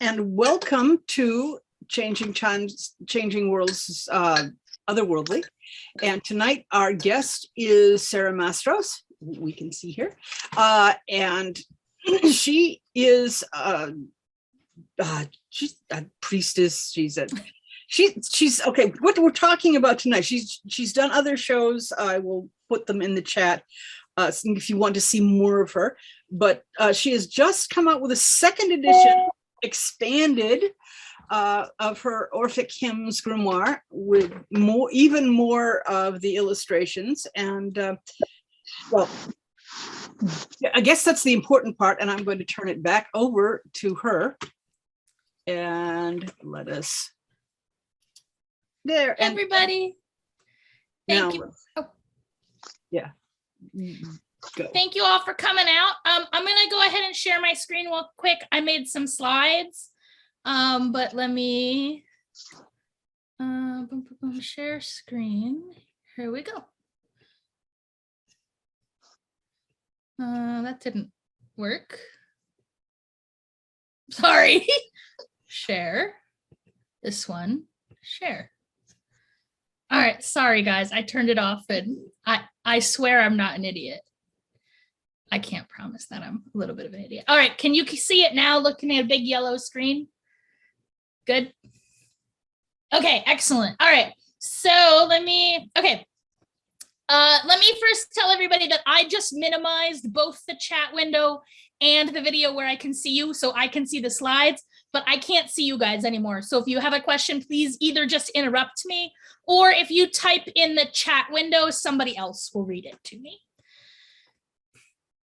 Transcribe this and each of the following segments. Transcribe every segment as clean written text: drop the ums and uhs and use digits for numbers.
and welcome to Changing Times, Changing Worlds, Otherworldly. And tonight our guest is Sara Mastros, we can see here, and she is she's a priestess. She's okay. What we're talking about tonight, she's done other shows. I will put them in the chat if you want to see more of her. But she has just come out with a second edition, expanded, of her Orphic Hymns grimoire with even more of the illustrations. And well, I guess that's the important part. And I'm going to turn it back over to her. And let us there. Hey, everybody. Thank you. Oh. Yeah. Go. Thank you all for coming out. I'm going to go ahead and share my screen real quick. I made some slides, but let me share screen. Here we go. That didn't work. Sorry. Share. This one. Share. All right. Sorry, guys. I turned it off, and I swear I'm not an idiot. I can't promise that I'm a little bit of an idiot. All right, can you see it now looking at a big yellow screen? Good. Okay, excellent. All right, so let me first tell everybody that I just minimized both the chat window and the video where I can see you, so I can see the slides, but I can't see you guys anymore. So if you have a question, please either just interrupt me, or if you type in the chat window, somebody else will read it to me.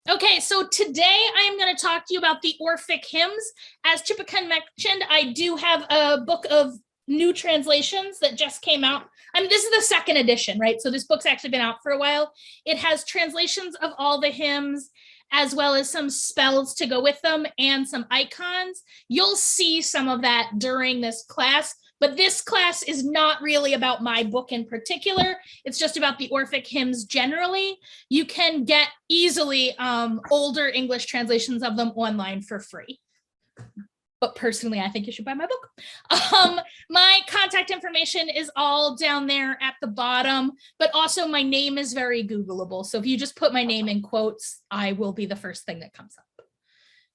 Okay, so today I am going to talk to you about the Orphic Hymns. As Chipikan mentioned, I do have a book of new translations that just came out. I mean, this is the second edition, right? So this book's actually been out for a while. It has translations of all the hymns, as well as some spells to go with them and some icons. You'll see some of that during this class, but this class is not really about my book in particular. It's just about the Orphic Hymns generally. You can get easily older English translations of them online for free. But personally, I think you should buy my book. My contact information is all down there at the bottom, but also my name is very Googleable. So if you just put my name in quotes, I will be the first thing that comes up.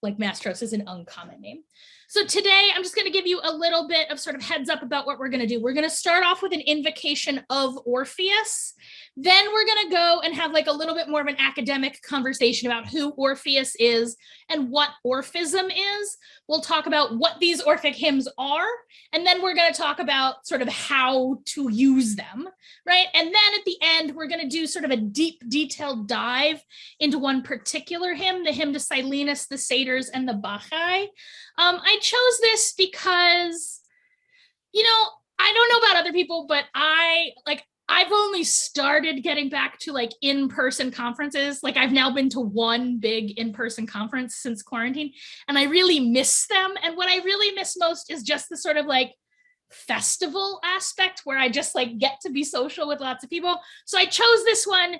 Like Mastros is an uncommon name. So today I'm just going to give you a little bit of sort of heads up about what we're going to do. We're going to start off with an invocation of Orpheus. Then we're going to go and have like a little bit more of an academic conversation about who Orpheus is and what Orphism is. We'll talk about what these Orphic hymns are, and then we're going to talk about sort of how to use them, right? And then at the end, we're going to do sort of a deep, detailed dive into one particular hymn, the hymn to Silenus, the Satyrs, and the Bacchae. I chose this because, you know, I don't know about other people, but I've only started getting back to like in-person conferences. Like I've now been to one big in-person conference since quarantine, and I really miss them. And what I really miss most is just the sort of like festival aspect where I just like get to be social with lots of people. So I chose this one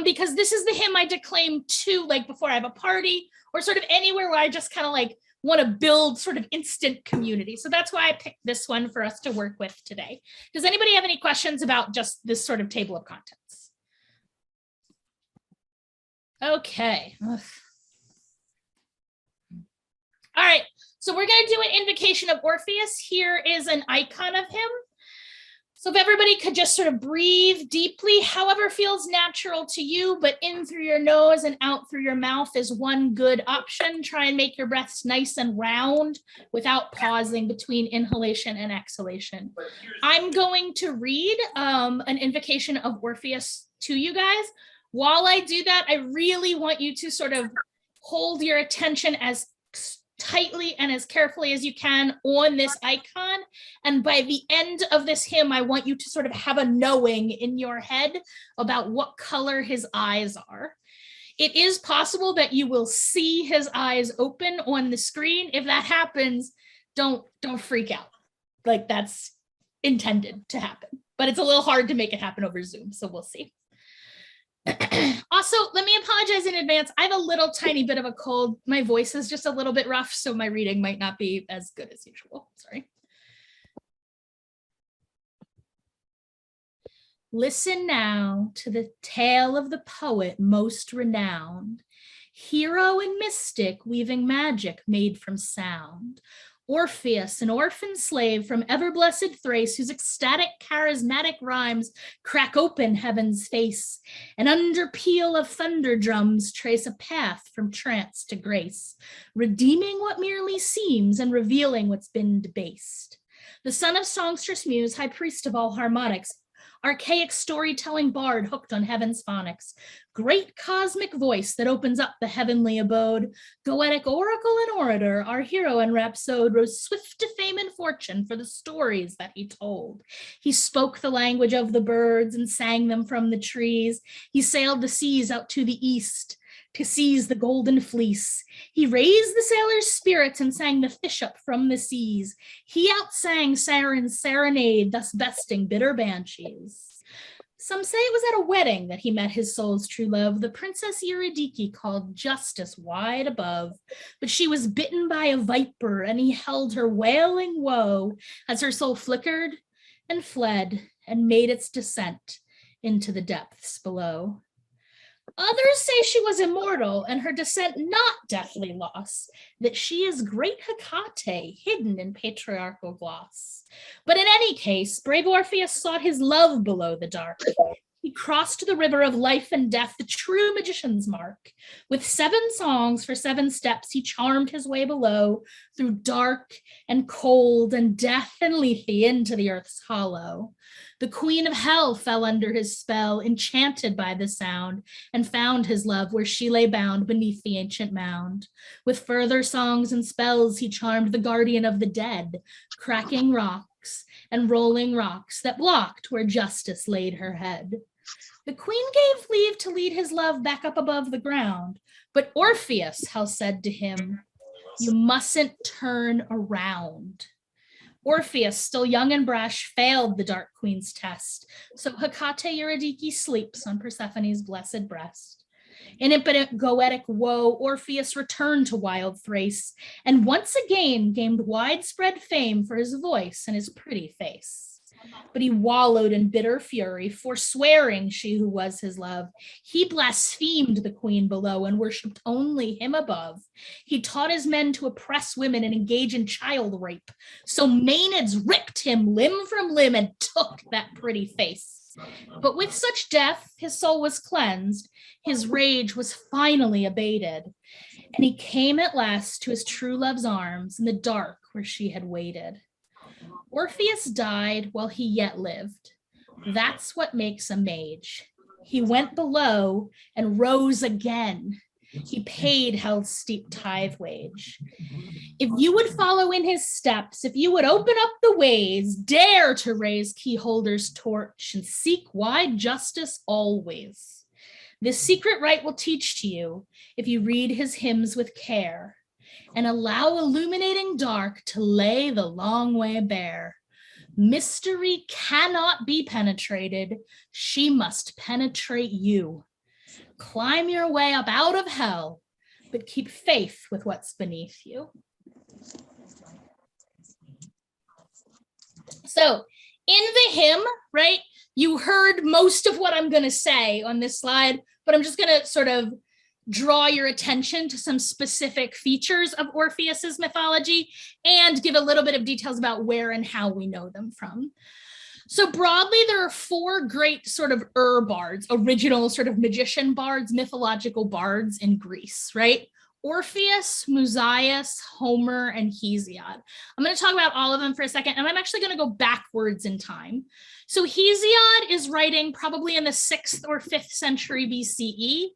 because this is the hymn I declaim to like before I have a party or sort of anywhere where I just kind of like want to build sort of instant community. So that's why I picked this one for us to work with today. Does anybody have any questions about just this sort of table of contents? Okay. Ugh. All right, so we're going to do an invocation of Orpheus. Here is an icon of him. So if everybody could just sort of breathe deeply, however feels natural to you, but in through your nose and out through your mouth is one good option. Try and make your breaths nice and round without pausing between inhalation and exhalation. I'm going to read an invocation of Orpheus to you guys. While I do that, I really want you to sort of hold your attention as tightly and as carefully as you can on this icon. And by the end of this hymn, I want you to sort of have a knowing in your head about what color his eyes are. It is possible that you will see his eyes open on the screen. If that happens, don't freak out. Like that's intended to happen, but it's a little hard to make it happen over Zoom. So we'll see. Also, let me apologize in advance. I have a little tiny bit of a cold. My voice is just a little bit rough, so my reading might not be as good as usual. Sorry. Listen now to the tale of the poet most renowned, hero and mystic weaving magic made from sound. Orpheus, an orphan slave from ever-blessed Thrace, whose ecstatic, charismatic rhymes crack open heaven's face, and under peal of thunder drums trace a path from trance to grace, redeeming what merely seems and revealing what's been debased. The son of songstress muse, high priest of all harmonics, archaic storytelling bard hooked on heaven's phonics, great cosmic voice that opens up the heavenly abode, goetic oracle and orator, our hero and rhapsode rose swift to fame and fortune for the stories that he told. He spoke the language of the birds and sang them from the trees. He sailed the seas out to the east to seize the golden fleece. He raised the sailors' spirits and sang the fish up from the seas. He outsang Saren's serenade, thus besting bitter banshees. Some say it was at a wedding that he met his soul's true love, the Princess Eurydice called Justice wide above. But she was bitten by a viper, and he held her wailing woe as her soul flickered and fled and made its descent into the depths below. Others say she was immortal and her descent not deathly loss, that she is great Hecate hidden in patriarchal gloss. But in any case, brave Orpheus sought his love below the dark. He crossed the river of life and death, the true magician's mark. With 7 songs for 7 steps, he charmed his way below through dark and cold and death and lethe into the earth's hollow. The queen of hell fell under his spell, enchanted by the sound, and found his love where she lay bound beneath the ancient mound. With further songs and spells, he charmed the guardian of the dead, cracking rocks and rolling rocks that blocked where justice laid her head. The queen gave leave to lead his love back up above the ground, but Orpheus, Hell said to him, "You mustn't turn around." Orpheus, still young and brash, failed the dark queen's test, so Hecate Eurydice sleeps on Persephone's blessed breast. In impotent goetic woe, Orpheus returned to wild Thrace, and once again gained widespread fame for his voice and his pretty face. But he wallowed in bitter fury, forswearing she who was his love. He blasphemed the queen below and worshipped only him above. He taught his men to oppress women and engage in child rape. So Maenads ripped him limb from limb and took that pretty face. But with such death, his soul was cleansed. His rage was finally abated. And he came at last to his true love's arms in the dark where she had waited. Orpheus died while he yet lived. That's what makes a mage. He went below and rose again. He paid hell's steep tithe wage. If you would follow in his steps, if you would open up the ways, dare to raise Keyholder's torch and seek wide justice always. This secret right will teach to you if you read his hymns with care and allow illuminating dark to lay the long way bare. Mystery cannot be penetrated. She must penetrate you. Climb your way up out of hell, but keep faith with what's beneath you. So in the hymn, right, you heard most of what I'm going to say on this slide, but I'm just going to sort of draw your attention to some specific features of Orpheus's mythology and give a little bit of details about where and how we know them from. So broadly, there are 4 great sort of bards, original sort of magician bards, mythological bards in Greece, right? Orpheus, Musaeus, Homer, and Hesiod. I'm going to talk about all of them for a second, and I'm actually going to go backwards in time. So Hesiod is writing probably in the 6th or 5th century BCE.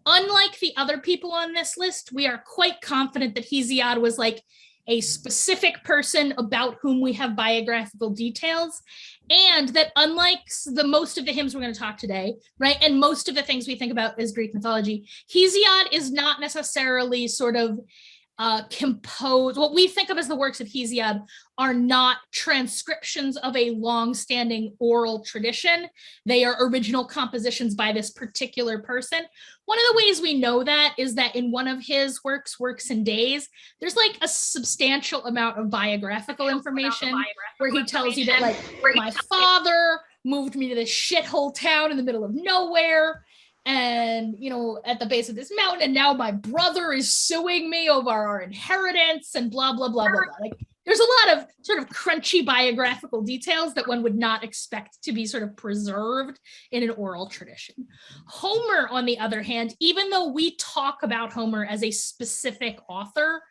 Unlike the other people on this list, we are quite confident that Hesiod was like a specific person about whom we have biographical details, and that unlike the most of the hymns we're going to talk today, right, and most of the things we think about as Greek mythology, Hesiod is not necessarily sort of compose, what we think of as the works of Hesiod are not transcriptions of a long-standing oral tradition. They are original compositions by this particular person. One of the ways we know that is that in one of his works, Works and Days, there's like a substantial amount of biographical information where he tells you that like my father moved me to this shithole town in the middle of nowhere, and you know, at the base of this mountain, and now my brother is suing me over our inheritance and blah blah blah blah blah. Like there's a lot of sort of crunchy biographical details that one would not expect to be sort of preserved in an oral tradition. Homer, on the other hand, even though we talk about Homer as a specific author,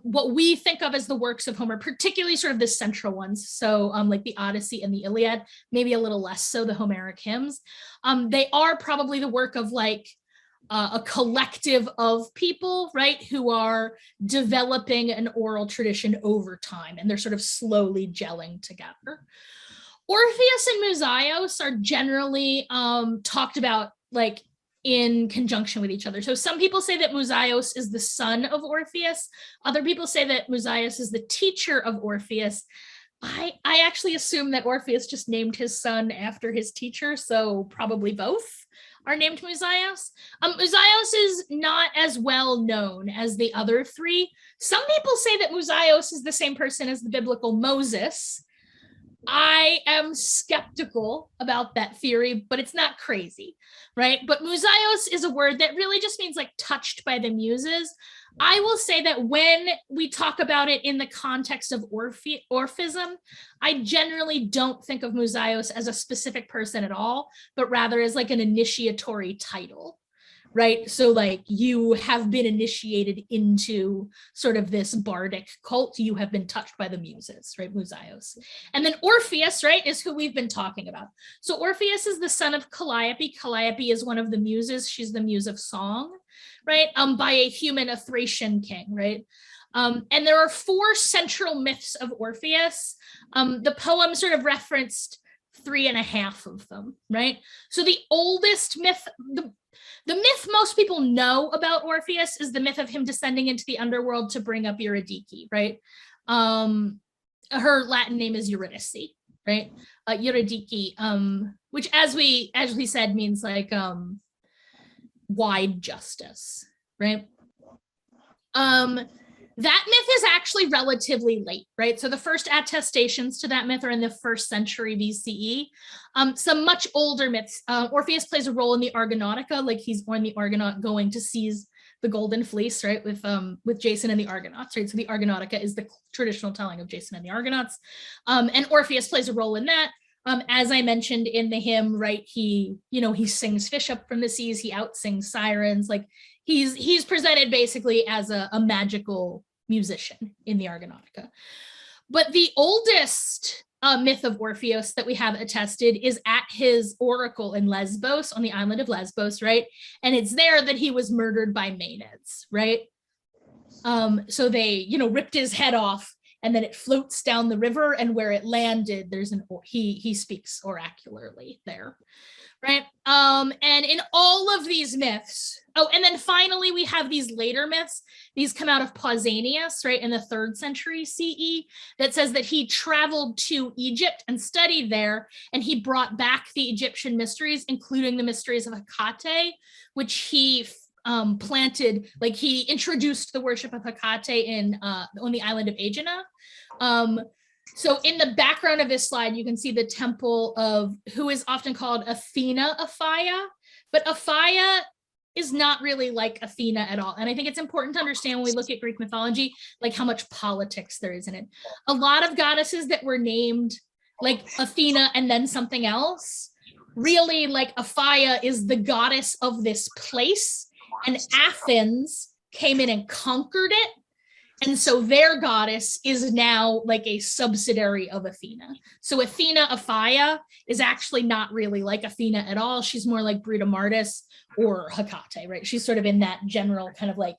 what we think of as the works of Homer, particularly sort of the central ones, so like the Odyssey and the Iliad, maybe a little less so the Homeric hymns, they are probably the work of like a collective of people, right, who are developing an oral tradition over time, and they're sort of slowly gelling together. Orpheus and Musaeus are generally talked about like in conjunction with each other. So some people say that Musaeus is the son of Orpheus. Other people say that Musaeus is the teacher of Orpheus. I actually assume that Orpheus just named his son after his teacher, so probably both are named Musaeus. Musaeus is not as well known as the other three. Some people say that Musaeus is the same person as the biblical Moses. I am skeptical about that theory, but it's not crazy, right? But Musaeus is a word that really just means like touched by the muses. I will say that when we talk about it in the context of Orphism, I generally don't think of Musaeus as a specific person at all, but rather as like an initiatory title, right? So like you have been initiated into sort of this bardic cult, you have been touched by the muses, right? Musaeus. And then Orpheus, right, is who we've been talking about. So Orpheus is the son of Calliope. Calliope is one of the muses. She's the muse of song, right? By a human, a Thracian king, right? And there are four central myths of Orpheus. The poem sort of referenced 3.5 of them, right? So the oldest myth, the myth most people know about Orpheus is the myth of him descending into the underworld to bring up Eurydice, right? Her Latin name is Eurydice, right? Eurydice, which as we said means like wide justice, right? That myth is actually relatively late, right? So the first attestations to that myth are in the 1st century BCE. Some much older myths, Orpheus plays a role in the Argonautica, like he's on the Argonaut going to seize the Golden Fleece, right, with Jason and the Argonauts, right? So the Argonautica is the traditional telling of Jason and the Argonauts. And Orpheus plays a role in that. As I mentioned in the hymn, right, he sings fish up from the seas, he outsings sirens, like he's presented basically as a magical musician in the Argonautica. But the oldest myth of Orpheus that we have attested is at his oracle in Lesbos, on the island of Lesbos, right? And it's there that he was murdered by Maenads, right? So they, ripped his head off, and then it floats down the river, and where it landed, there's he speaks oracularly there, right? And in all of these myths, and then finally we have these later myths. These come out of Pausanias, right, in the 3rd century CE, that says that he traveled to Egypt and studied there, and he brought back the Egyptian mysteries, including the mysteries of Hecate, which he planted, like he introduced the worship of Hecate on the island of Aegina. So in the background of this slide, you can see the temple of who is often called Athena Aphaia, but Aphaia is not really like Athena at all. And I think it's important to understand when we look at Greek mythology, like how much politics there is in it. A lot of goddesses that were named like Athena and then something else, really like Aphaia is the goddess of this place, and Athens came in and conquered it. And so their goddess is now like a subsidiary of Athena. So Athena Aphaia is actually not really like Athena at all. She's more like Brutamartis or Hecate, right? She's sort of in that general kind of like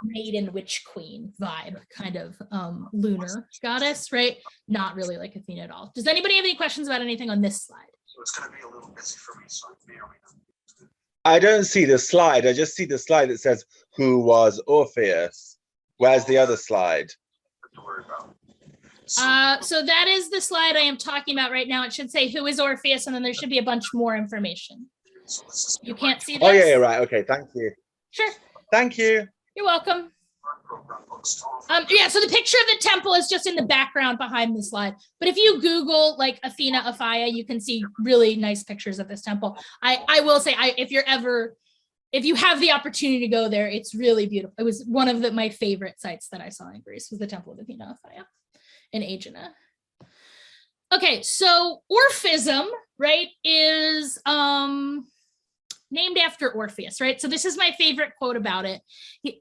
maiden witch queen vibe, kind of lunar goddess, right? Not really like Athena at all. Does anybody have any questions about anything on this slide? So it's going to be a little busy for me, so I may or may not. I don't see the slide. I just see the slide that says, who was Orpheus? Where's the other slide? So that is the slide I am talking about right now. It should say who is Orpheus, and then there should be a bunch more information. You can't see this? Oh, yeah, right. Okay, thank you. Sure. Thank you. You're welcome. Yeah, so the picture of the temple is just in the background behind the slide. But if you Google like Athena Apphia, you can see really nice pictures of this temple. I will say, if you have the opportunity to go there, it's really beautiful. It was one of my favorite sites that I saw in Greece, was the temple of Athena Apphia in Aegina. Okay, so Orphism, right, is named after Orpheus, right? So this is my favorite quote about it.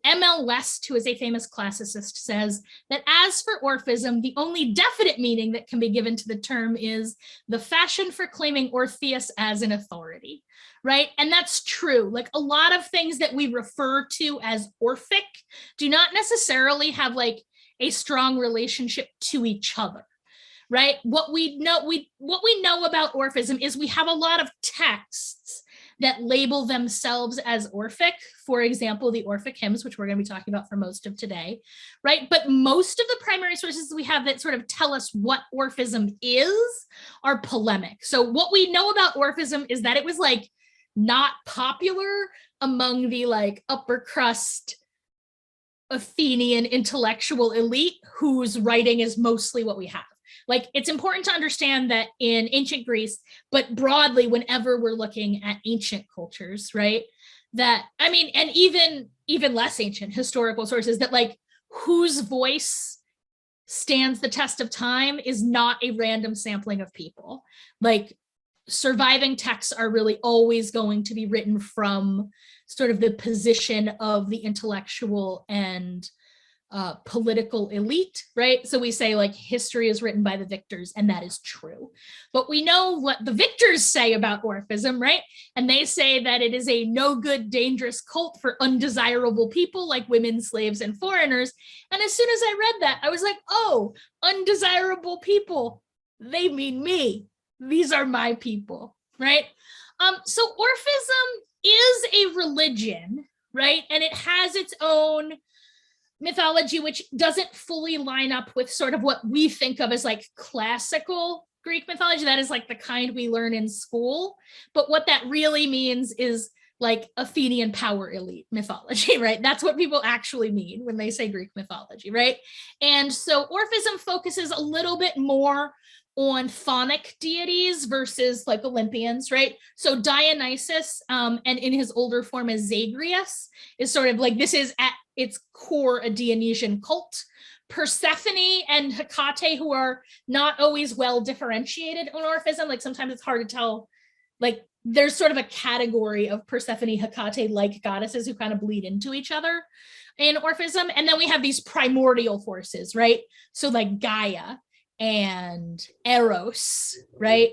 M.L. West, who is a famous classicist, says that as for Orphism, the only definite meaning that can be given to the term is the fashion for claiming Orpheus as an authority, right? And that's true. Like a lot of things that we refer to as Orphic do not necessarily have like a strong relationship to each other, right? What we know about Orphism is we have a lot of texts that label themselves as Orphic. For example, the Orphic Hymns, which we're going to be talking about for most of today, right? But most of the primary sources we have that sort of tell us what Orphism is are polemic. So what we know about Orphism is that it was like not popular among the like upper crust Athenian intellectual elite whose writing is mostly what we have. Like, it's important to understand that in ancient Greece, but broadly, whenever we're looking at ancient cultures, right? That, I mean, and even less ancient historical sources, that like whose voice stands the test of time is not a random sampling of people. Like, surviving texts are really always going to be written from sort of the position of the intellectual and political elite, right? So we say like history is written by the victors, and that is true. But we know what the victors say about Orphism, right? And they say that it is a no good, dangerous cult for undesirable people like women, slaves, and foreigners. And as soon as I read that, I was like, oh, undesirable people, they mean me. These are my people, right? So Orphism is a religion, right? And it has its own mythology, which doesn't fully line up with sort of what we think of as like classical Greek mythology. That is like the kind we learn in school. But what that really means is like Athenian power elite mythology, right? That's what people actually mean when they say Greek mythology, right? And so Orphism focuses a little bit more on chthonic deities versus like Olympians, right? So Dionysus, and in his older form as Zagreus, is sort of like, this is at its core a Dionysian cult. Persephone and Hecate, who are not always well differentiated on Orphism, like sometimes it's hard to tell, like there's sort of a category of Persephone, Hecate-like goddesses who kind of bleed into each other in Orphism. And then we have these primordial forces, right? So like Gaia and Eros, right?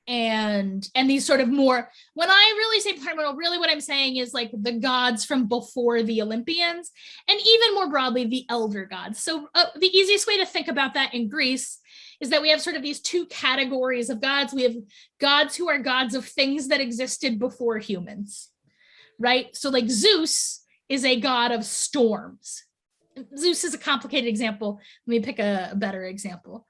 And these sort of more, when I really say primordial, really what I'm saying is like the gods from before the Olympians, and even more broadly, the elder gods. So the easiest way to think about that in Greece is that we have sort of these two categories of gods. We have gods who are gods of things that existed before humans, right? So like Zeus is a god of storms. Zeus is a complicated example. Let me pick a better example.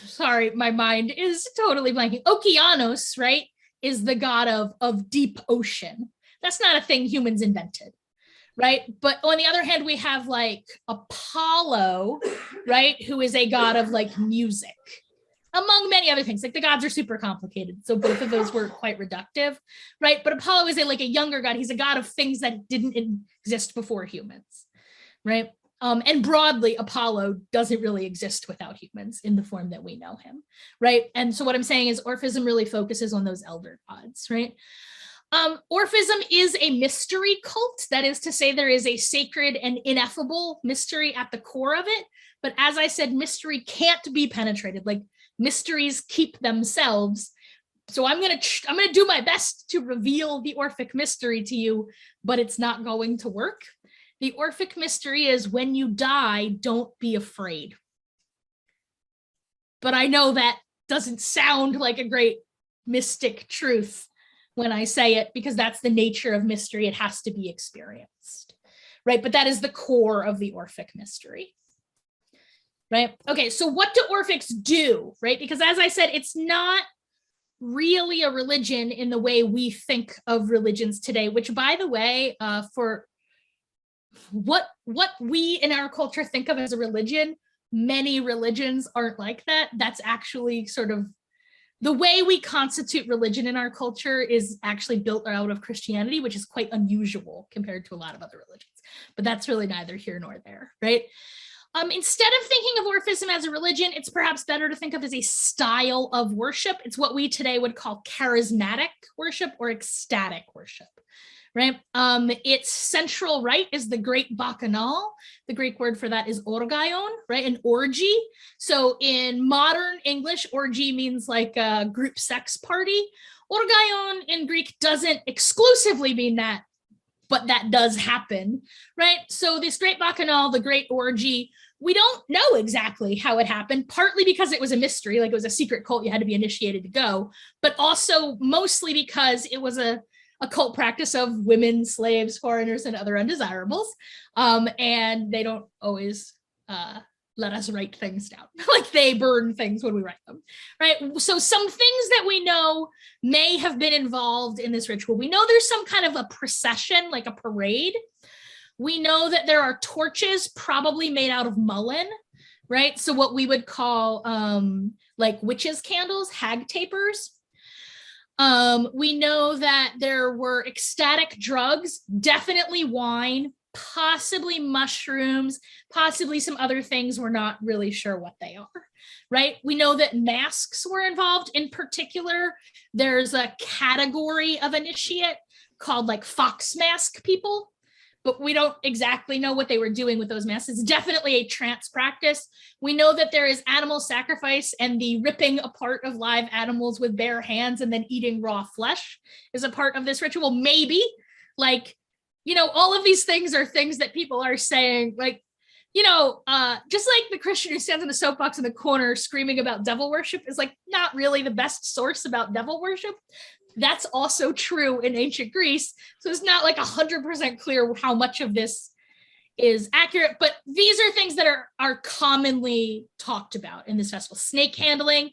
Sorry, my mind is totally blanking. Okeanos, right, is the god of deep ocean. That's not a thing humans invented, right? But on the other hand, we have like Apollo, right, who is a god of like music, among many other things. Like the gods are super complicated, so both of those were quite reductive, right? But Apollo is like a younger god. He's a god of things that didn't exist before humans, right? And broadly, Apollo doesn't really exist without humans in the form that we know him, right? And so what I'm saying is Orphism really focuses on those elder gods, right? Orphism is a mystery cult. That is to say, there is a sacred and ineffable mystery at the core of it. But as I said, mystery can't be penetrated. Like mysteries keep themselves. So I'm gonna do my best to reveal the Orphic mystery to you, but it's not going to work. The Orphic mystery is when you die, don't be afraid. But I know that doesn't sound like a great mystic truth when I say it, because that's the nature of mystery. It has to be experienced, right? But that is the core of the Orphic mystery, right? Okay, so what do Orphics do, right? Because as I said, it's not really a religion in the way we think of religions today, which, by the way, for what we in our culture think of as a religion, many religions aren't like that. That's actually sort of the way we constitute religion in our culture is actually built out of Christianity, which is quite unusual compared to a lot of other religions. But that's really neither here nor there, right? Instead of thinking of Orphism as a religion, it's perhaps better to think of as a style of worship. It's what we today would call charismatic worship or ecstatic worship, right? Its central rite is the great bacchanal. The Greek word for that is orgion, right? An orgy. So in modern English, orgy means like a group sex party. Orgion in Greek doesn't exclusively mean that, but that does happen, right? So this great bacchanal, the great orgy, we don't know exactly how it happened, partly because it was a mystery, like it was a secret cult, you had to be initiated to go, but also mostly because it was a cult practice of women, slaves, foreigners, and other undesirables. And they don't always let us write things down. Like they burn things when we write them, right? So some things that we know may have been involved in this ritual. We know there's some kind of a procession, like a parade. We know that there are torches probably made out of mullein, right? So what we would call like witches' candles, hag tapers. We know that there were ecstatic drugs, definitely wine, possibly mushrooms, possibly some other things. We're not really sure what they are, right? We know that masks were involved. In particular, there's a category of initiate called like fox mask people, but we don't exactly know what they were doing with those masks. It's definitely a trance practice. We know that there is animal sacrifice, and the ripping apart of live animals with bare hands and then eating raw flesh is a part of this ritual. Maybe, like, you know, all of these things are things that people are saying, like, you know, just like the Christian who stands in the soapbox in the corner screaming about devil worship is like not really the best source about devil worship. That's also true in ancient Greece. So it's not like 100% clear how much of this is accurate, but these are things that are commonly talked about in this festival. Snake handling.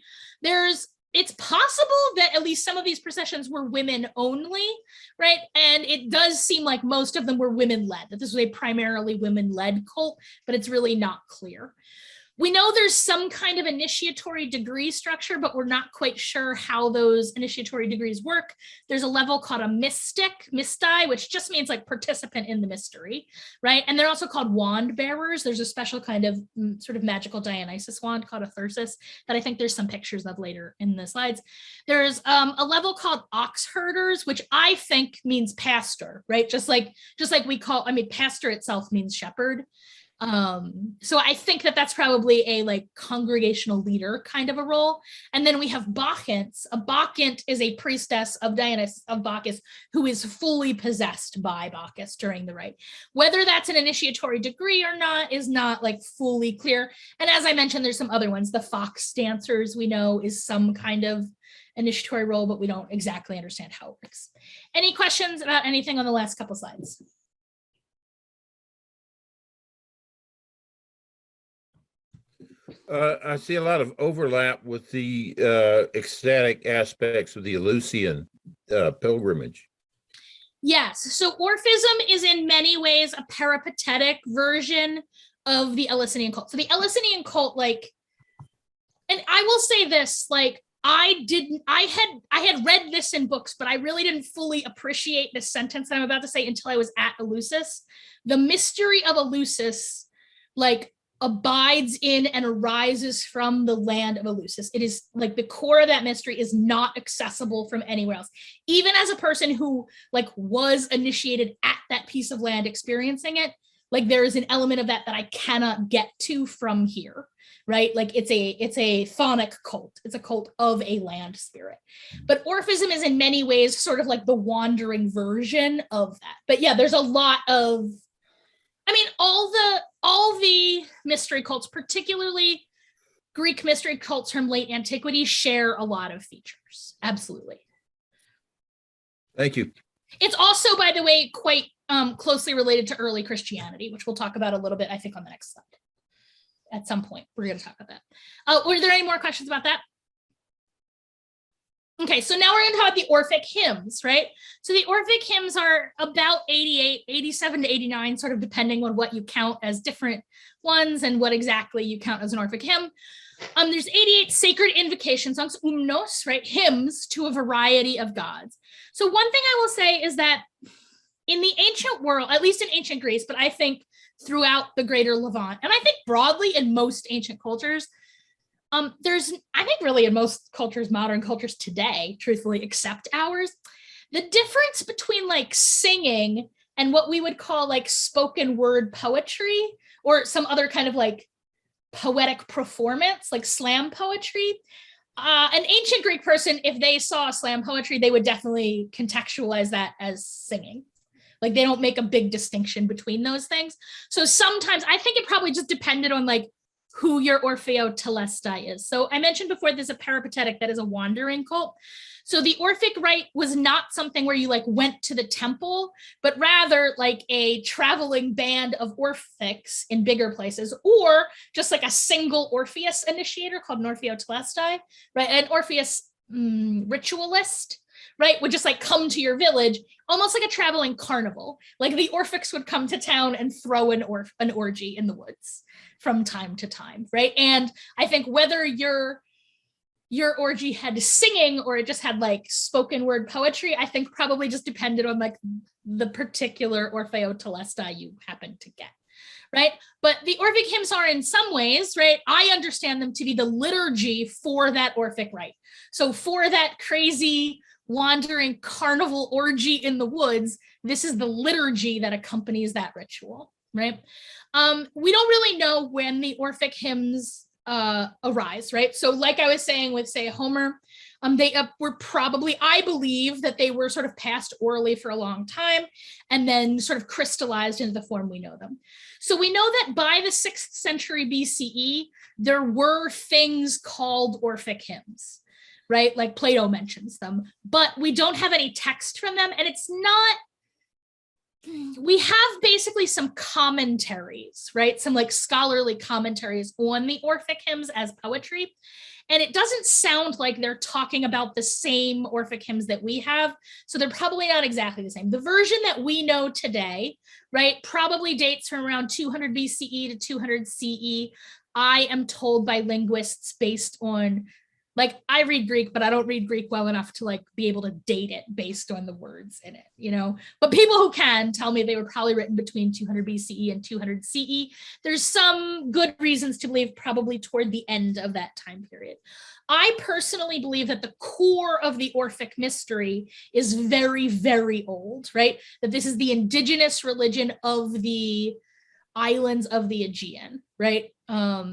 It's possible that at least some of these processions were women only, right? And it does seem like most of them were women-led, that this was a primarily women-led cult, but it's really not clear. We know there's some kind of initiatory degree structure, but we're not quite sure how those initiatory degrees work. There's a level called a mystic, mysti, which just means like participant in the mystery, right? And they're also called wand bearers. There's a special kind of sort of magical Dionysus wand called a thyrsus that I think there's some pictures of later in the slides. There's a level called ox herders, which I think means pastor, right? Just like we call, I mean, pastor itself means shepherd. So I think that that's probably a like congregational leader kind of a role. And then we have Bacchants. A Bacchant is a priestess of Dionysus, of Bacchus, who is fully possessed by Bacchus during the rite. Whether that's an initiatory degree or not is not like fully clear. And as I mentioned, there's some other ones. The fox dancers we know is some kind of initiatory role, but we don't exactly understand how it works. Any questions about anything on the last couple slides? I see a lot of overlap with the ecstatic aspects of the Eleusinian pilgrimage. Yes, so Orphism is in many ways a peripatetic version of the Eleusinian cult. So the Eleusinian cult, like, and I will say this, like, I had read this in books, but I really didn't fully appreciate this sentence that I'm about to say until I was at Eleusis. The mystery of Eleusis, like, abides in and arises from the land of Eleusis. It is like the core of that mystery is not accessible from anywhere else. Even as a person who like was initiated at that piece of land experiencing it, like there is an element of that I cannot get to from here, right? Like it's a chthonic cult. It's a cult of a land spirit. But Orphism is in many ways sort of like the wandering version of that. But yeah, there's a lot of, I mean, all the mystery cults, particularly Greek mystery cults from late antiquity share a lot of features. Absolutely. Thank you. It's also, by the way, quite closely related to early Christianity, which we'll talk about a little bit, I think, on the next slide. At some point, we're going to talk about that. Were there any more questions about that? Okay, so now we're going to talk about the Orphic hymns, right? So the Orphic hymns are about 88, 87 to 89, sort of depending on what you count as different ones and what exactly you count as an Orphic hymn. There's 88 sacred invocations, umnos, right? Hymns to a variety of gods. So one thing I will say is that in the ancient world, at least in ancient Greece, but I think throughout the greater Levant, and I think broadly in most ancient cultures, I think really in most cultures, modern cultures today, truthfully, except ours, the difference between like singing and what we would call like spoken word poetry or some other kind of like poetic performance, like slam poetry. An ancient Greek person, if they saw slam poetry, they would definitely contextualize that as singing. Like they don't make a big distinction between those things. So sometimes I think it probably just depended on like who your Orpheo Telestai is. So I mentioned before there's a peripatetic that is a wandering cult. So the Orphic rite was not something where you like went to the temple, but rather like a traveling band of Orphics in bigger places, or just like a single Orpheus initiator called an Orpheo Telestai, right? An Orpheus ritualist, right? Would just like come to your village, almost like a traveling carnival. Like the Orphics would come to town and throw an orgy in the woods from time to time, right? And I think whether your orgy had singing or it just had like spoken word poetry, I think probably just depended on like the particular Orpheo Telestai you happened to get, right? But the Orphic hymns are in some ways, right? I understand them to be the liturgy for that Orphic rite. So for that crazy wandering carnival orgy in the woods, this is the liturgy that accompanies that ritual, right? We don't really know when the Orphic hymns arise, right? So like I was saying with, say, Homer, they were probably, I believe that they were sort of passed orally for a long time and then sort of crystallized into the form we know them. So we know that by the 6th century BCE, there were things called Orphic hymns, right? Like Plato mentions them, but we don't have any text from them. And it's not, we have basically some commentaries, right? Some like scholarly commentaries on the Orphic hymns as poetry. And it doesn't sound like they're talking about the same Orphic hymns that we have. So they're probably not exactly the same. The version that we know today, right, probably dates from around 200 BCE to 200 CE. I am told by linguists based on, like, I read Greek, but I don't read Greek well enough to like be able to date it based on the words in it, you know, but people who can tell me they were probably written between 200 BCE and 200 CE. There's some good reasons to believe probably toward the end of that time period. I personally believe that the core of the Orphic mystery is very, very old, right? That this is the indigenous religion of the islands of the Aegean, right?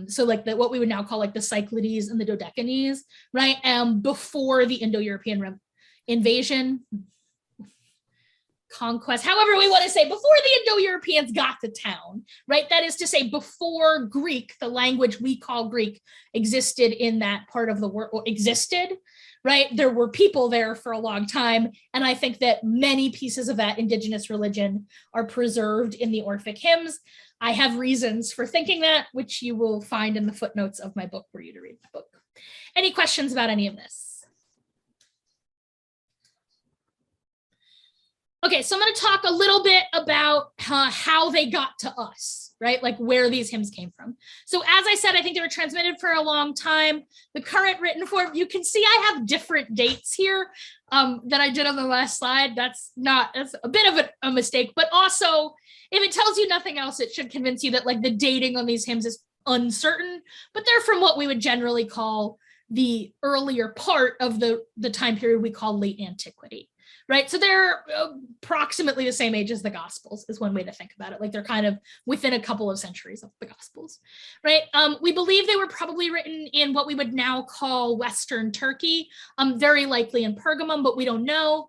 So like what we would now call like the Cyclades and the Dodecanese, right? Before the Indo-European invasion, conquest, however we want to say, before the Indo-Europeans got to town, right? That is to say, before Greek, the language we call Greek, existed in that part of the world, or existed, right? There were people there for a long time. And I think that many pieces of that indigenous religion are preserved in the Orphic hymns. I have reasons for thinking that, which you will find in the footnotes of my book for you to read the book. Any questions about any of this? Okay, so I'm going to talk a little bit about how they got to us, right? Like where these hymns came from. So as I said, I think they were transmitted for a long time. The current written form, you can see I have different dates here that I did on the last slide. That's a bit of a mistake, but also if it tells you nothing else, it should convince you that like the dating on these hymns is uncertain, but they're from what we would generally call the earlier part of the time period we call late antiquity. Right, so they're approximately the same age as the Gospels is one way to think about it. Like they're kind of within a couple of centuries of the Gospels, right? We believe they were probably written in what we would now call Western Turkey, very likely in Pergamum, but we don't know.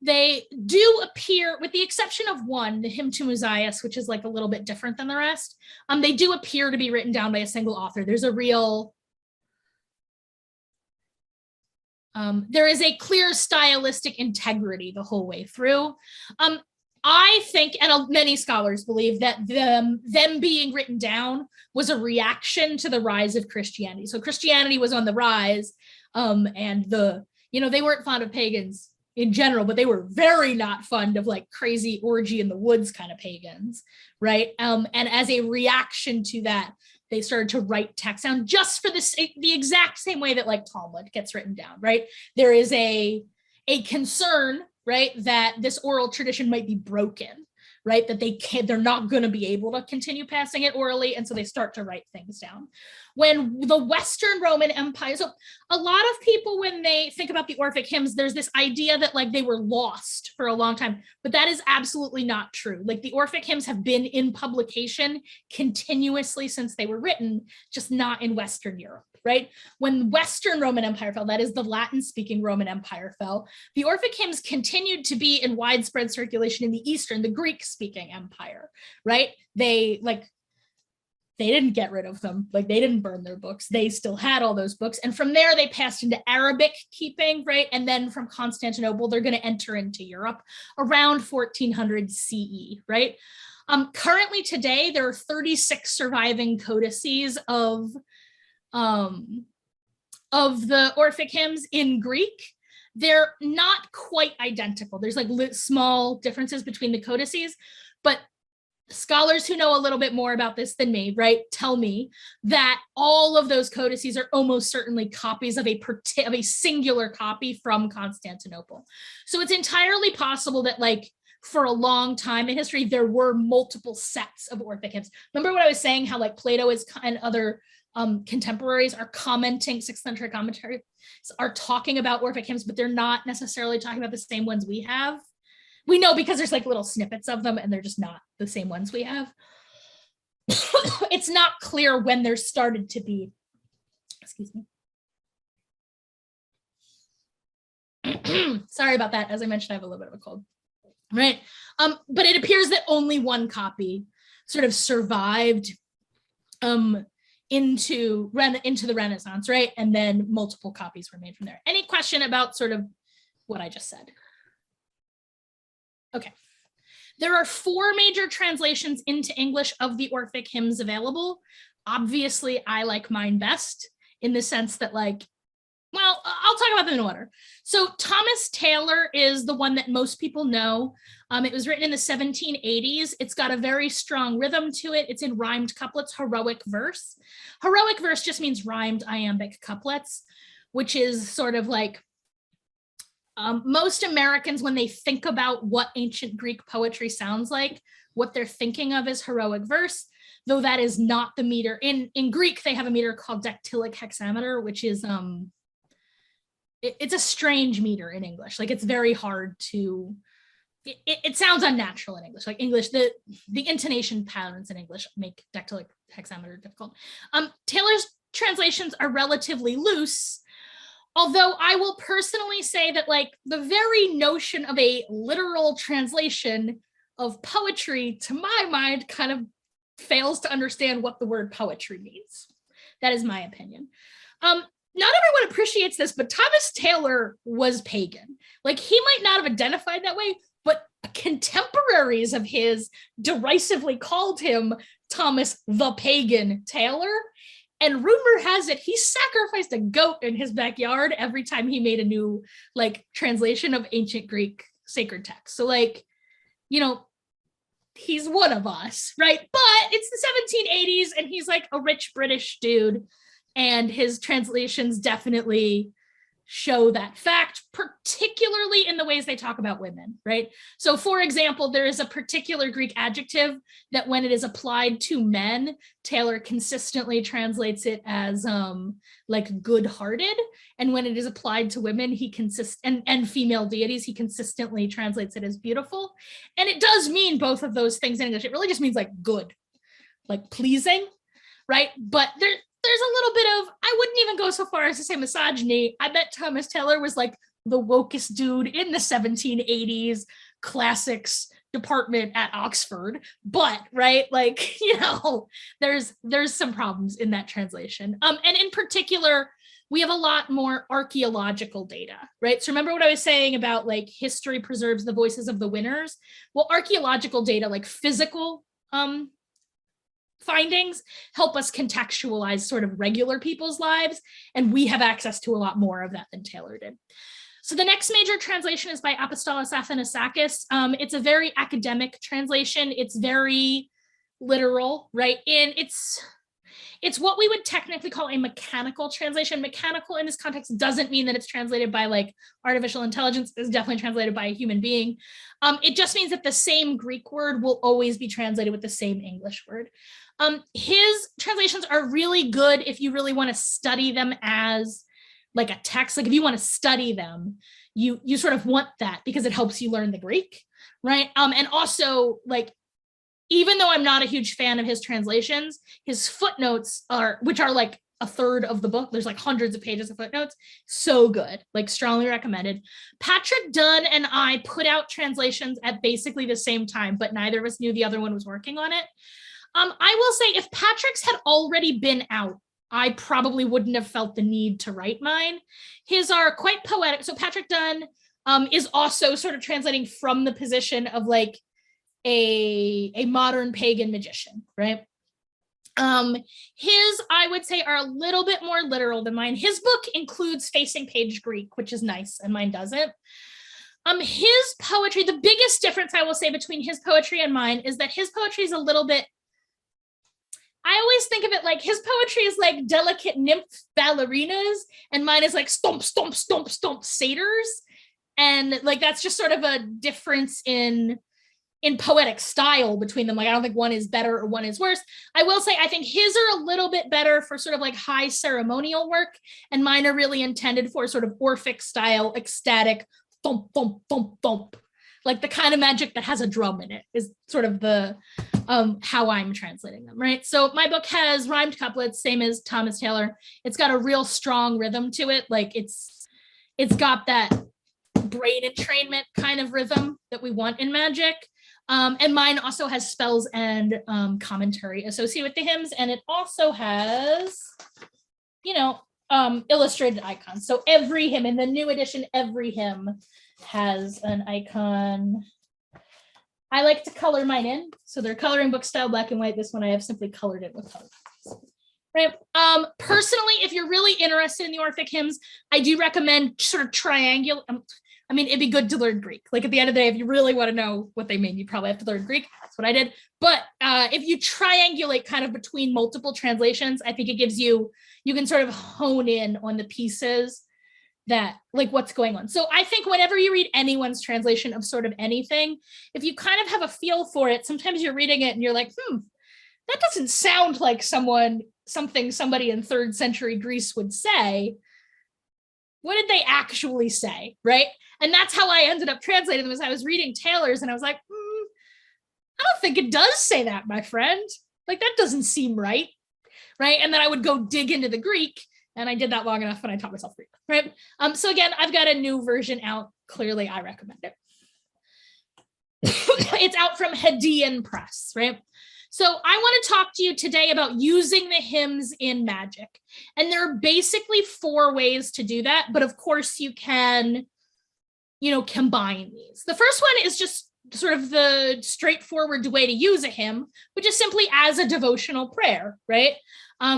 They do appear, with the exception of one, the Hymn to Musaeus, which is like a little bit different than the rest. They do appear to be written down by a single author. There's a real There is a clear stylistic integrity the whole way through. I think, and many scholars believe, that them being written down was a reaction to the rise of Christianity. So Christianity was on the rise, and they weren't fond of pagans in general, but they were very not fond of like crazy orgy in the woods kind of pagans, right? And as a reaction to that, they started to write text down just for the exact same way that like Talmud gets written down, right? There is a concern, right, that this oral tradition might be broken, right? That they're not going to be able to continue passing it orally, and so they start to write things down. When the Western Roman Empire, so a lot of people, when they think about the Orphic hymns, there's this idea that like they were lost for a long time, but that is absolutely not true. Like the Orphic hymns have been in publication continuously since they were written, just not in Western Europe, right? When Western Roman Empire fell, that is the Latin-speaking Roman Empire fell, the Orphic hymns continued to be in widespread circulation in the Eastern, the Greek-speaking empire, right? They didn't get rid of them. Like they didn't burn their books. They still had all those books. And from there, they passed into Arabic keeping, right? And then from Constantinople, they're going to enter into Europe around 1400 CE, right? Currently today, there are 36 surviving codices of the Orphic hymns in Greek. They're not quite identical. There's like small differences between the codices, but scholars who know a little bit more about this than me, right, tell me that all of those codices are almost certainly copies of a singular copy from Constantinople. So it's entirely possible that like for a long time in history, there were multiple sets of Orphic hymns. Remember what I was saying, how like Plato and other contemporaries are commenting, 6th century commentaries are talking about Orphic hymns, but they're not necessarily talking about the same ones we have. We know because there's like little snippets of them and they're just not the same ones we have. It's not clear when there started to be, excuse me. Sorry about that. As I mentioned, I have a little bit of a cold, right? But it appears that only one copy sort of survived into the Renaissance, right? And then multiple copies were made from there. Any question about sort of what I just said? Okay. There are 4 major translations into English of the Orphic hymns available. Obviously, I like mine best in the sense that like, well, I'll talk about them in order. So Thomas Taylor is the one that most people know. It was written in the 1780s. It's got a very strong rhythm to it. It's in rhymed couplets, heroic verse. Heroic verse just means rhymed iambic couplets, which is sort of like, most Americans, when they think about what ancient Greek poetry sounds like, what they're thinking of is heroic verse, though that is not the meter. In Greek, they have a meter called dactylic hexameter, which is, it's a strange meter in English. Like it's very hard to, it sounds unnatural in English. Like English, the intonation patterns in English make dactylic hexameter difficult. Taylor's translations are relatively loose, although I will personally say that like the very notion of a literal translation of poetry, to my mind, kind of fails to understand what the word poetry means. That is my opinion. Not everyone appreciates this, but Thomas Taylor was pagan. Like he might not have identified that way, but contemporaries of his derisively called him Thomas the Pagan Taylor. And rumor has it he sacrificed a goat in his backyard every time he made a new like translation of ancient Greek sacred text. So like, you know, he's one of us, right? But it's the 1780s and he's like a rich British dude. And his translations definitely show that fact, particularly in the ways they talk about women, right? So for example, there is a particular Greek adjective that when it is applied to men, Taylor consistently translates it as like good-hearted. And when it is applied to women, and female deities, he consistently translates it as beautiful. And it does mean both of those things in English. It really just means like good, like pleasing, right? But there's a little bit of, I wouldn't even go so far as to say misogyny. I bet Thomas Taylor was like the wokest dude in the 1780s classics department at Oxford, but right, like, you know, there's some problems in that translation. And in particular, we have a lot more archaeological data, right? So remember what I was saying about like history preserves the voices of the winners? Well, archaeological data, like physical findings, help us contextualize sort of regular people's lives, and we have access to a lot more of that than Taylor did. So the next major translation is by Apostolos Athanasakis. It's a very academic translation. It's very literal, right? And it's what we would technically call a mechanical translation. Mechanical in this context doesn't mean that it's translated by like artificial intelligence. It's definitely translated by a human being. It just means that the same Greek word will always be translated with the same English word. His translations are really good if you really want to study them as like a text. Like if you want to study them, you sort of want that because it helps you learn the Greek, right? And also like, even though I'm not a huge fan of his translations, his footnotes which are like a third of the book, there's like hundreds of pages of footnotes, so good, like strongly recommended. Patrick Dunn and I put out translations at basically the same time, but neither of us knew the other one was working on it. I will say if Patrick's had already been out, I probably wouldn't have felt the need to write mine. His are quite poetic. So Patrick Dunn is also sort of translating from the position of like a modern pagan magician, right? His, I would say, are a little bit more literal than mine. His book includes facing page Greek, which is nice, and mine doesn't. His poetry, the biggest difference I will say between his poetry and mine is that his poetry is a little bit, I always think of it like his poetry is like delicate nymph ballerinas, and mine is like stomp, stomp, stomp, stomp satyrs. And like, that's just sort of a difference in poetic style between them. Like, I don't think one is better or one is worse. I will say, I think his are a little bit better for sort of like high ceremonial work, and mine are really intended for sort of Orphic style, ecstatic, thump, thump, thump, thump. Like the kind of magic that has a drum in it is sort of the, how I'm translating them, right? So my book has rhymed couplets, same as Thomas Taylor. It's got a real strong rhythm to it. Like it's got that brain entrainment kind of rhythm that we want in magic. And mine also has spells and commentary associated with the hymns. And it also has, illustrated icons. So every hymn, in the new edition, every hymn has an icon. I like to color mine in. So they're coloring book style, black and white. This one I have simply colored it with color. Right. Personally, if you're really interested in the Orphic hymns, I do recommend sort of triangular. I mean, it'd be good to learn Greek. Like at the end of the day, if you really want to know what they mean, you probably have to learn Greek. That's what I did. But if you triangulate kind of between multiple translations, I think it gives you can sort of hone in on the pieces that like what's going on. So I think whenever you read anyone's translation of sort of anything, if you kind of have a feel for it, sometimes you're reading it and you're like, that doesn't sound like something somebody in 3rd century Greece would say. What did they actually say, right? And that's how I ended up translating them, as I was reading Taylor's and I was like, I don't think it does say that, my friend. Like that doesn't seem right, right? And then I would go dig into the Greek, and I did that long enough when I taught myself Greek, right? So again, I've got a new version out. Clearly, I recommend it. It's out from Hadean Press, right? So I want to talk to you today about using the hymns in magic. And there are basically 4 ways to do that. But of course you can, combine these. The first one is just sort of the straightforward way to use a hymn, which is simply as a devotional prayer, right?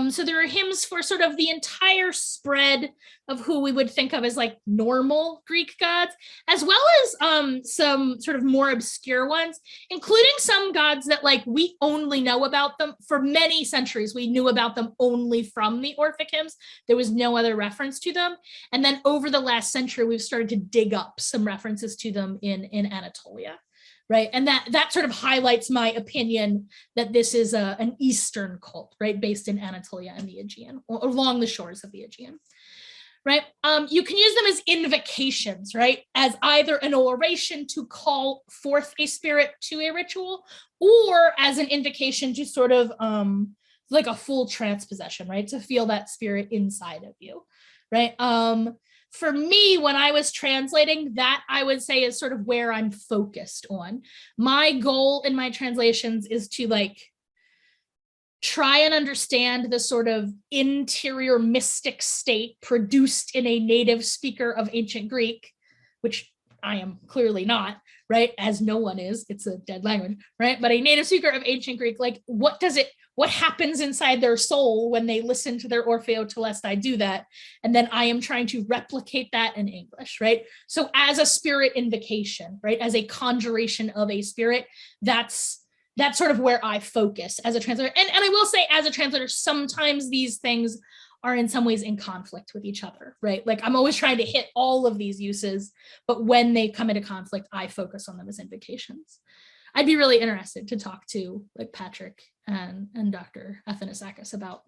So there are hymns for sort of the entire spread of who we would think of as like normal Greek gods, as well as some sort of more obscure ones, including some gods that like we only know about them for many centuries. We knew about them only from the Orphic hymns. There was no other reference to them. And then over the last century, we've started to dig up some references to them in Anatolia. Right. And that sort of highlights my opinion that this is an Eastern cult, right, based in Anatolia and the Aegean, or along the shores of the Aegean. Right. You can use them as invocations, right, as either an oration to call forth a spirit to a ritual, or as an invocation to sort of like a full trance possession, right, to feel that spirit inside of you. Right. For me, when I was translating, that I would say is sort of where I'm focused on. My goal in my translations is to like try and understand the sort of interior mystic state produced in a native speaker of ancient Greek, which I am clearly not, right? As no one is, it's a dead language, right? But a native speaker of ancient Greek, like what happens inside their soul when they listen to their Orpheo Telestai do that? And then I am trying to replicate that in English, right? So as a spirit invocation, right? As a conjuration of a spirit, that's sort of where I focus as a translator. And I will say, as a translator, sometimes these things are in some ways in conflict with each other, right? Like I'm always trying to hit all of these uses, but when they come into conflict, I focus on them as invocations. I'd be really interested to talk to like Patrick and Dr. Athanasakis about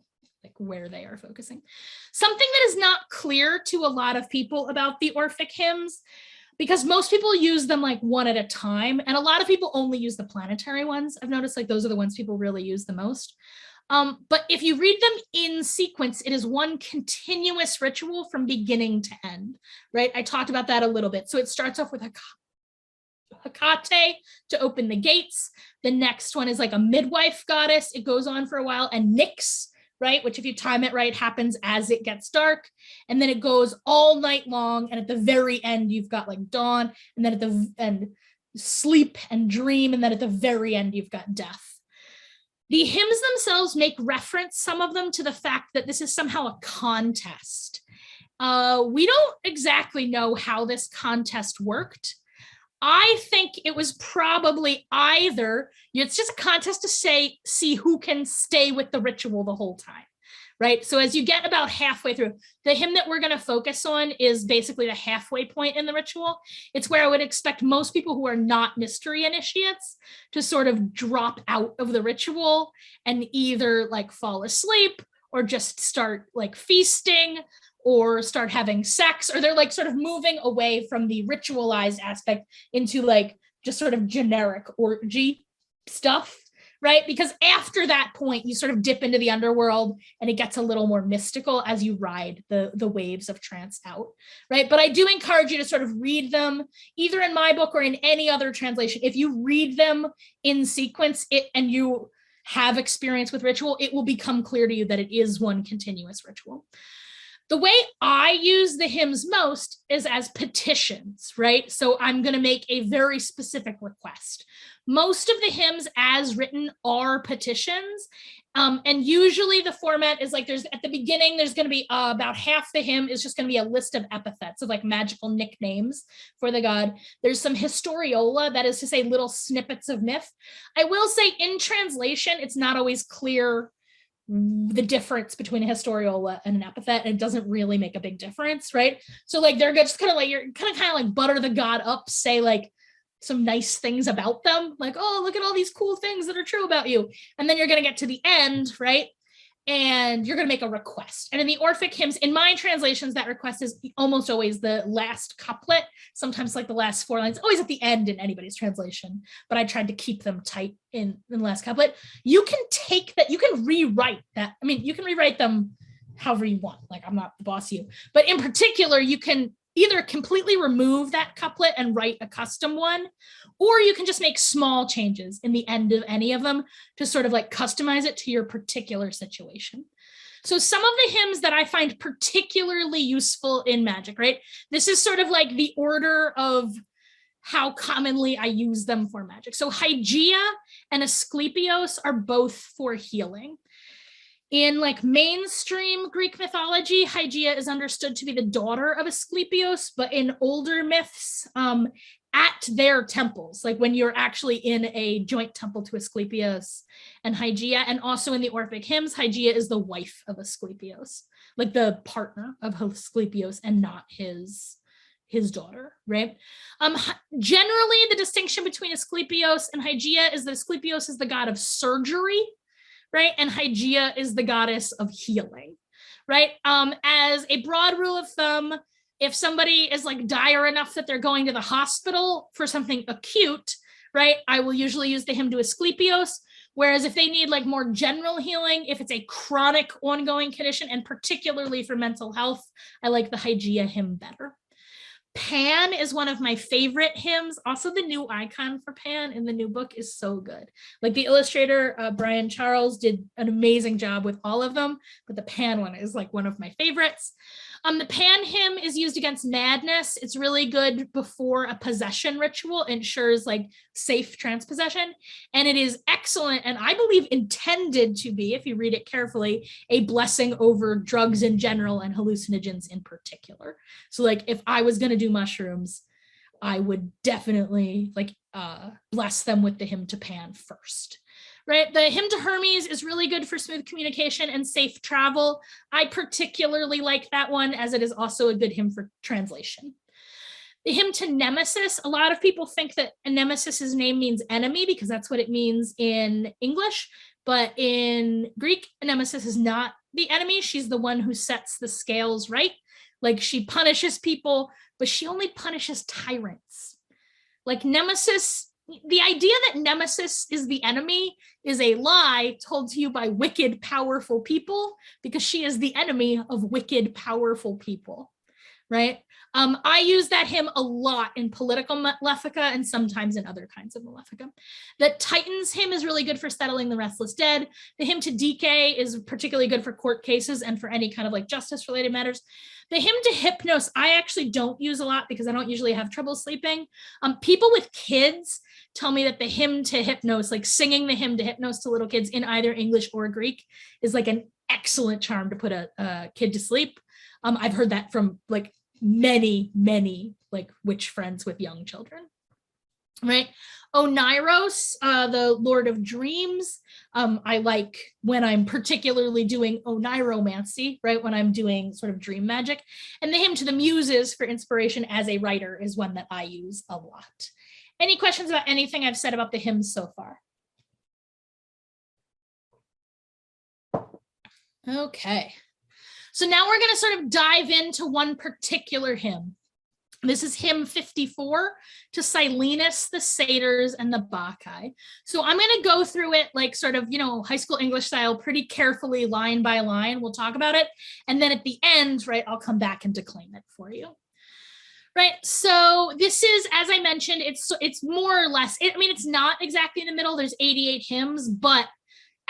like where they are focusing. Something that is not clear to a lot of people about the Orphic hymns, because most people use them like one at a time, and a lot of people only use the planetary ones. I've noticed like those are the ones people really use the most. But if you read them in sequence, it is one continuous ritual from beginning to end, right? I talked about that a little bit. So it starts off with Hecate to open the gates. The next one is like a midwife goddess. It goes on for a while, and Nyx, right? Which if you time it right, happens as it gets dark. And then it goes all night long. And at the very end, you've got like dawn, and then at the end, sleep and dream. And then at the very end, you've got death. The hymns themselves make reference, some of them, to the fact that this is somehow a contest. We don't exactly know how this contest worked. I think it was probably either, it's just a contest to see who can stay with the ritual the whole time, right? So as you get about halfway through, the hymn that we're going to focus on is basically the halfway point in the ritual. It's where I would expect most people who are not mystery initiates to sort of drop out of the ritual and either like fall asleep or just start like feasting or start having sex, or they're like sort of moving away from the ritualized aspect into like just sort of generic orgy stuff, right? Because after that point, you sort of dip into the underworld and it gets a little more mystical as you ride the waves of trance out, right? But I do encourage you to sort of read them either in my book or in any other translation. If you read them in sequence and you have experience with ritual, it will become clear to you that it is one continuous ritual. The way I use the hymns most is as petitions, right? So I'm going to make a very specific request. Most of the hymns as written are petitions. And usually the format is like at the beginning, there's going to be about half the hymn is just going to be a list of epithets of like magical nicknames for the god. There's some historiola, that is to say little snippets of myth. I will say in translation, it's not always clear the difference between a historiola and an epithet, and it doesn't really make a big difference, right? So like they're just kind of like, you're kind of like butter the god up, say like some nice things about them, like, oh, look at all these cool things that are true about you. And then you're going to get to the end, right? And you're going to make a request. And in the Orphic hymns, in my translations, that request is almost always the last couplet, sometimes like the last 4 lines, always at the end in anybody's translation. But I tried to keep them tight in the last couplet. You can take that, you can rewrite that. I mean, you can rewrite them however you want. Like, I'm not the boss of you. But in particular, you can either completely remove that couplet and write a custom one, or you can just make small changes in the end of any of them to sort of like customize it to your particular situation. So some of the hymns that I find particularly useful in magic, right? This is sort of like the order of how commonly I use them for magic. So Hygeia and Asclepios are both for healing. In like mainstream Greek mythology, Hygeia is understood to be the daughter of Asclepios, but in older myths, at their temples, like when you're actually in a joint temple to Asclepios and Hygeia, and also in the Orphic hymns, Hygeia is the wife of Asclepios, like the partner of Asclepios and not his daughter, right? Generally, the distinction between Asclepios and Hygeia is that Asclepios is the god of surgery, right? And Hygeia is the goddess of healing, right? As a broad rule of thumb, if somebody is like dire enough that they're going to the hospital for something acute, right, I will usually use the hymn to Asclepios. Whereas if they need like more general healing, if it's a chronic ongoing condition, and particularly for mental health, I like the Hygeia hymn better. Pan is one of my favorite hymns. Also, the new icon for Pan in the new book is so good. Like the illustrator, Brian Charles, did an amazing job with all of them, but the Pan one is like one of my favorites. The Pan hymn is used against madness. It's really good before a possession ritual, ensures like safe transpossession. And it is excellent, and I believe intended to be, if you read it carefully, a blessing over drugs in general and hallucinogens in particular. So like if I was going to do mushrooms, I would definitely like bless them with the hymn to Pan first. Right, the hymn to Hermes is really good for smooth communication and safe travel. I particularly like that one, as it is also a good hymn for translation. The hymn to Nemesis, a lot of people think that Nemesis's name means enemy because that's what it means in English, but in Greek, Nemesis is not the enemy. She's the one who sets the scales right. Like she punishes people, but she only punishes tyrants. Like Nemesis, the idea that Nemesis is the enemy is a lie told to you by wicked, powerful people, because she is the enemy of wicked, powerful people, right? I use that hymn a lot in political Malefica and sometimes in other kinds of Malefica. The Titans hymn is really good for settling the restless dead. The hymn to Dike is particularly good for court cases and for any kind of like justice related matters. The hymn to Hypnos, I actually don't use a lot because I don't usually have trouble sleeping. People with kids tell me that the hymn to Hypnos, like singing the hymn to Hypnos to little kids in either English or Greek, is like an excellent charm to put a kid to sleep. I've heard that from like many like witch friends with young children, right? Oneiros, the Lord of Dreams, I like when I'm particularly doing oneiromancy, right? When I'm doing sort of dream magic. And the hymn to the Muses for inspiration as a writer is one that I use a lot. Any questions about anything I've said about the hymns so far? Okay. So now we're going to sort of dive into one particular hymn. This is hymn 54 to Silenus, the Satyrs, and the Bacchae. So I'm going to go through it like sort of, high school English style, pretty carefully, line by line. We'll talk about it. And then at the end, right, I'll come back and declaim it for you. Right, so this is, as I mentioned, it's more or less, it's not exactly in the middle. There's 88 hymns, but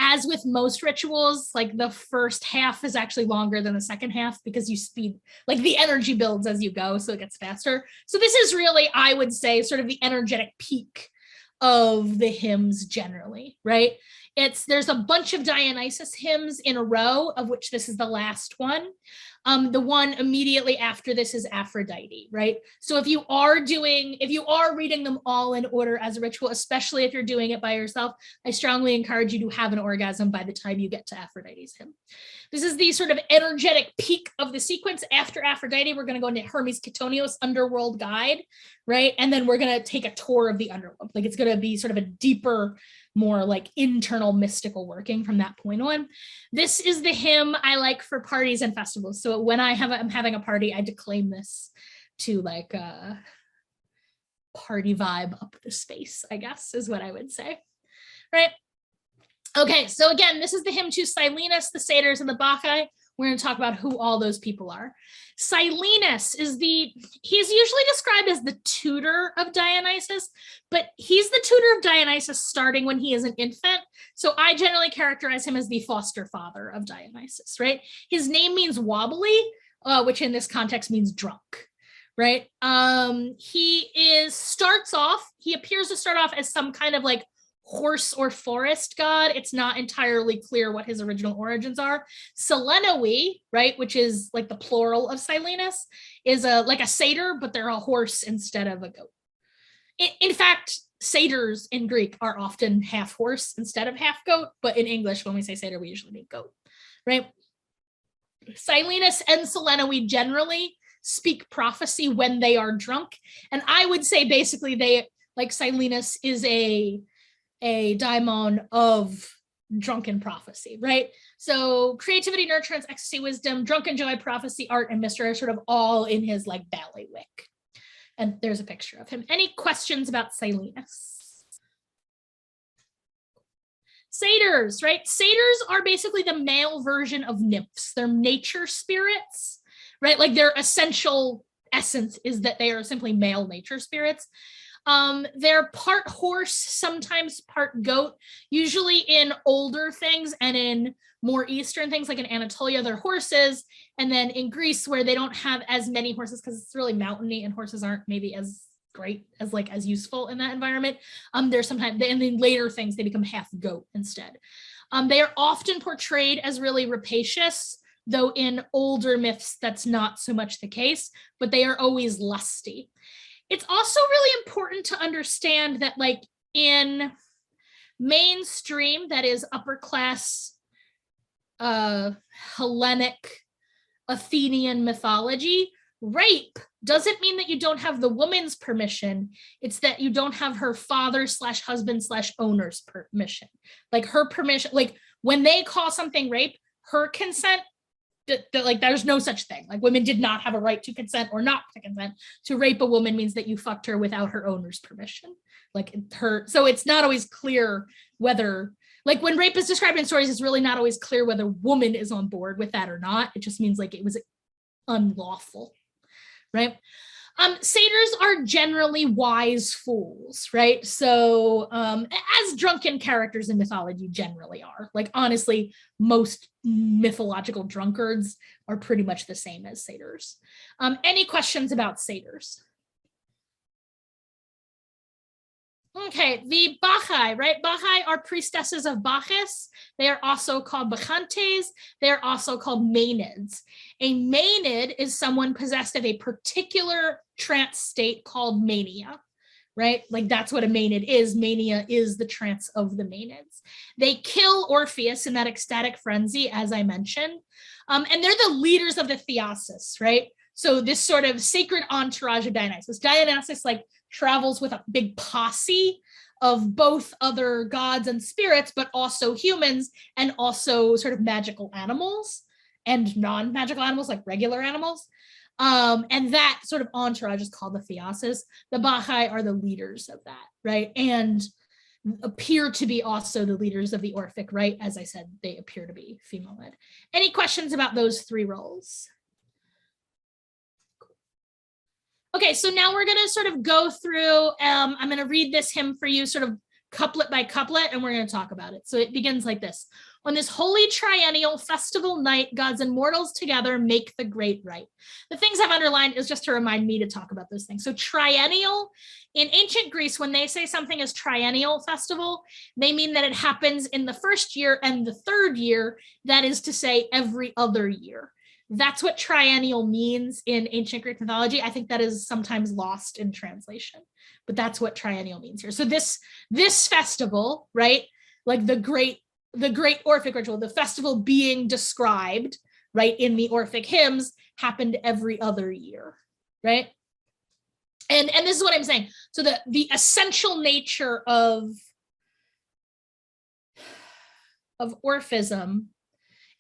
as with most rituals, like the first half is actually longer than the second half because you speed, like the energy builds as you go, so it gets faster. So this is really, I would say, sort of the energetic peak of the hymns generally, right? There's a bunch of Dionysus hymns in a row, of which this is the last one. The one immediately after this is Aphrodite, right? So if you are reading them all in order as a ritual, especially if you're doing it by yourself, I strongly encourage you to have an orgasm by the time you get to Aphrodite's hymn. This is the sort of energetic peak of the sequence. After Aphrodite, we're going to go into Hermes Kitonios Underworld Guide, right? And then we're going to take a tour of the underworld. Like it's going to be sort of a deeper, more like internal mystical working from that point on. This is the hymn I like for parties and festivals. So when I'm having a party, I declaim this to like party vibe up the space, I guess is what I would say, right? Okay, so again, this is the hymn to Silenus, the Satyrs, and the Bacchae. We're going to talk about who all those people are. Silenus he's usually described as the tutor of Dionysus, but he's the tutor of Dionysus starting when he is an infant. So I generally characterize him as the foster father of Dionysus, right? His name means wobbly, which in this context means drunk, right? He appears to start off as some kind of like horse or forest god. It's not entirely clear what his original origins are. Silenoi, right, which is like the plural of Silenus, is like a satyr, but they're a horse instead of a goat. In fact, satyrs in Greek are often half horse instead of half goat, but in English, when we say satyr, we usually mean goat, right? Silenus and Silenoi generally speak prophecy when they are drunk. And I would say basically Silenus is a daimon of drunken prophecy, right? So creativity, nurturance, ecstasy, wisdom, drunken joy, prophecy, art, and mystery are sort of all in his like bailiwick. And there's a picture of him. Any questions about Silenus? Satyrs, right? Satyrs are basically the male version of nymphs. They're nature spirits, right? Like their essential essence is that they are simply male nature spirits. They're part horse, sometimes part goat, usually in older things, and in more Eastern things like in Anatolia, they're horses. And then in Greece, where they don't have as many horses because it's really mountainy and horses aren't maybe as great as like as useful in that environment. There's sometimes, and then later things, they become half goat instead. They are often portrayed as really rapacious, though in older myths, that's not so much the case, but they are always lusty. It's also really important to understand that like in mainstream, that is upper class Hellenic Athenian mythology, rape doesn't mean that you don't have the woman's permission. It's that you don't have her father/husband/owner's permission. Like her permission, like when they call something rape, her consent, like there's no such thing. Like women did not have a right to consent or not to consent. To rape a woman means that you fucked her without her owner's permission. Like her, so it's not always clear whether, like when rape is described in stories, it's really not always clear whether woman is on board with that or not. It just means like it was unlawful, right? Satyrs are generally wise fools, right? So as drunken characters in mythology generally are. Like honestly, most mythological drunkards are pretty much the same as satyrs. Any questions about satyrs? Okay, the Bacchae, right? Bacchae are priestesses of Bacchus. They are also called Bacchantes. They are also called Maenads. A Maenad is someone possessed of a particular trance state called mania, right? Like that's what a Maenad is. Mania is the trance of the Maenads. They kill Orpheus in that ecstatic frenzy, as I mentioned. And they're the leaders of the Theosis, right? So this sort of sacred entourage of Dionysus. Dionysus like travels with a big posse of both other gods and spirits, but also humans and also sort of magical animals and non-magical animals like regular animals. And that sort of entourage is called the Theosis. The Bacchae are the leaders of that, right? And appear to be also the leaders of the Orphic, right? As I said, they appear to be female-led. Any questions about those three roles? Okay, so now we're gonna sort of go through, I'm gonna read this hymn for you sort of couplet by couplet, and we're gonna talk about it. So it begins like this. On this holy triennial festival night, gods and mortals together make the great rite. The things I've underlined is just to remind me to talk about those things. So triennial, in ancient Greece, when they say something is triennial festival, they mean that it happens in the first year and the third year, that is to say every other year. That's what triennial means in ancient Greek mythology. I think that is sometimes lost in translation, but that's what triennial means here. So this festival, right? Like the great Orphic ritual, the festival being described, right, in the Orphic hymns happened every other year, right? And this is what I'm saying. So the essential nature of Orphism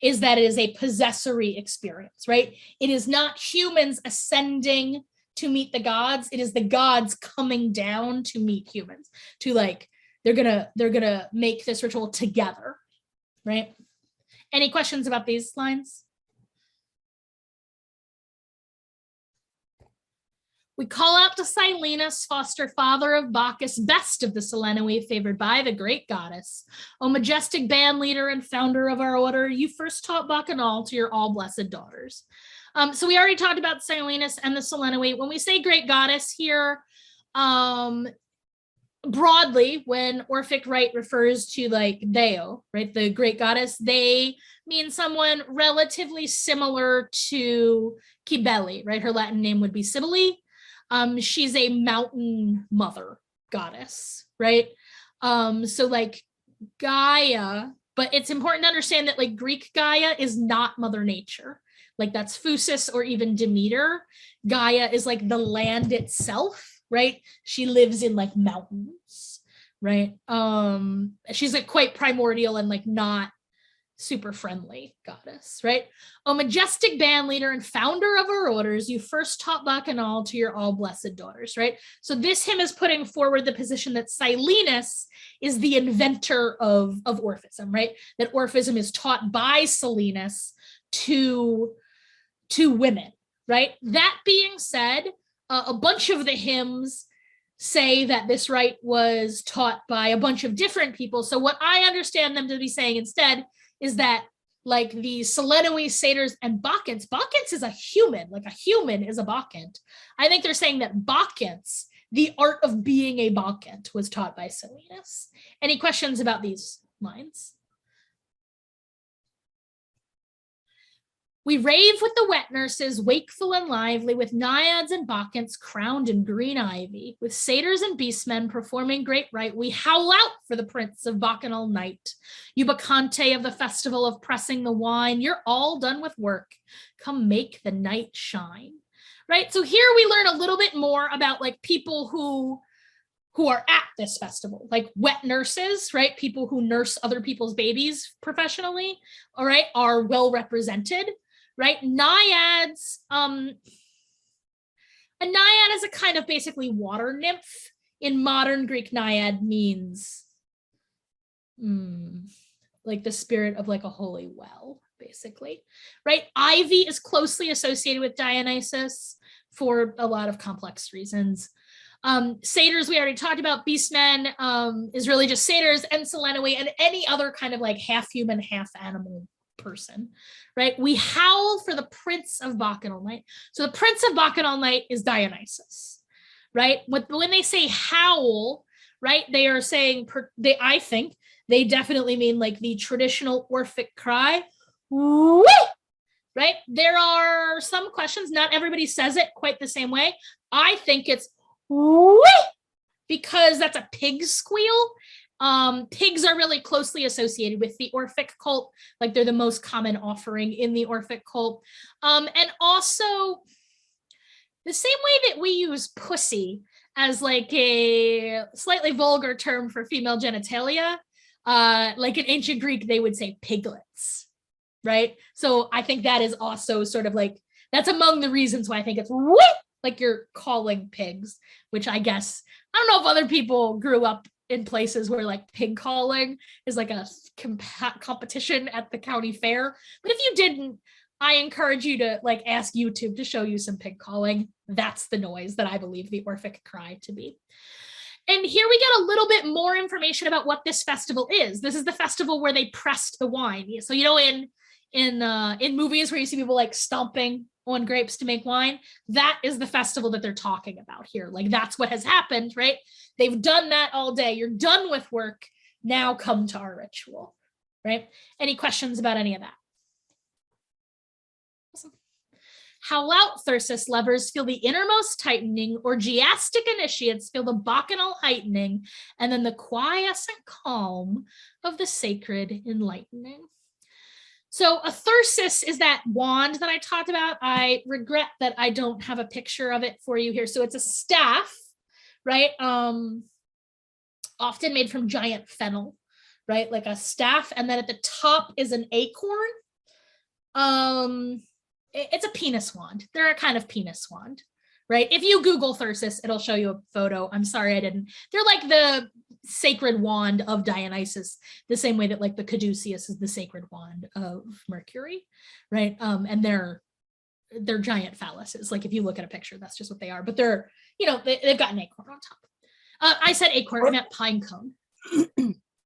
is that it is a possessory experience, right? It is not humans ascending to meet the gods. It is the gods coming down to meet humans, to like, they're gonna make this ritual together, right? Any questions about these lines? We call out to Silenus, foster father of Bacchus, best of the Silenui, favored by the great goddess. O majestic band leader and founder of our order, you first taught Bacchanal to your all blessed daughters. So we already talked about Silenus and the Silenui. When we say great goddess here, broadly, when Orphic rite refers to like Deo, right, the great goddess, they mean someone relatively similar to Cybele, right? Her Latin name would be Cybele. She's a mountain mother goddess, right? So like Gaia, but it's important to understand that like Greek Gaia is not Mother Nature. Like that's Phusis or even Demeter. Gaia is like the land itself, right? She lives in like mountains, right? She's like quite primordial and like not super friendly goddess, right? O majestic band leader and founder of our orders, you first taught Bacchanal to your all blessed daughters, right? So this hymn is putting forward the position that Silenus is the inventor of Orphism, right? That Orphism is taught by Silenus to women, right? That being said, a bunch of the hymns say that this rite was taught by a bunch of different people. So what I understand them to be saying instead is that like the Silenus, Satyrs, and Bacchants is a human, like a human is a Bacchant. I think they're saying that Bacchants, the art of being a Bacchant, was taught by Silenus. Any questions about these lines? We rave with the wet nurses, wakeful and lively, with naiads and Bacchants crowned in green ivy, with satyrs and beastmen performing great rite. We howl out for the prince of Bacchanal night. You Bacchante of the festival of pressing the wine, you're all done with work. Come make the night shine. Right? So here we learn a little bit more about like people who are at this festival, like wet nurses, right? People who nurse other people's babies professionally, all right, are well represented. Right? Naiads, a naiad is a kind of basically water nymph. In modern Greek, naiad means like the spirit of like a holy well, basically, right? Ivy is closely associated with Dionysus for a lot of complex reasons. Satyrs, we already talked about. Beastmen is really just satyrs, and Silenui, and any other kind of like half human, half animal person, right? We howl for the prince of Bacchanal night. So the prince of Bacchanal night is Dionysus, right? When they say howl, right, they are saying, I think they definitely mean like the traditional Orphic cry, whee! Right? There are some questions, not everybody says it quite the same way. I think it's whee! Because that's a pig squeal. Pigs are really closely associated with the Orphic cult, like they're the most common offering in the Orphic cult. And also the same way that we use pussy as like a slightly vulgar term for female genitalia, like in ancient Greek, they would say piglets, right? So I think that is also sort of like, that's among the reasons why I think it's whee! Like you're calling pigs, which I guess, I don't know if other people grew up in places where like pig calling is like a competition at the county fair. But if you didn't, I encourage you to like ask YouTube to show you some pig calling. That's the noise that I believe the Orphic cry to be. And here we get a little bit more information about what this festival is. This is the festival where they pressed the wine. So, you know, in movies where you see people like stomping on grapes to make wine, that is the festival that they're talking about here. Like that's what has happened, right? They've done that all day. You're done with work. Now come to our ritual, right? Any questions about any of that? Awesome. Howl out, Thyrsus lovers, feel the innermost tightening, orgiastic initiates feel the bacchanal heightening, and then the quiescent calm of the sacred enlightening. So a thyrsus is that wand that I talked about. I regret that I don't have a picture of it for you here. So it's a staff, right? Often made from giant fennel, right? Like a staff. And then at the top is an acorn. It's a penis wand. They're a kind of penis wand, right? If you Google thyrsus, it'll show you a photo. I'm sorry I didn't. They're like the sacred wand of Dionysus, the same way that like the caduceus is the sacred wand of Mercury, right? And they're giant phalluses. Like if you look at a picture, that's just what they are. But they're, you know, they've got an acorn on top. I said acorn, I meant pine cone.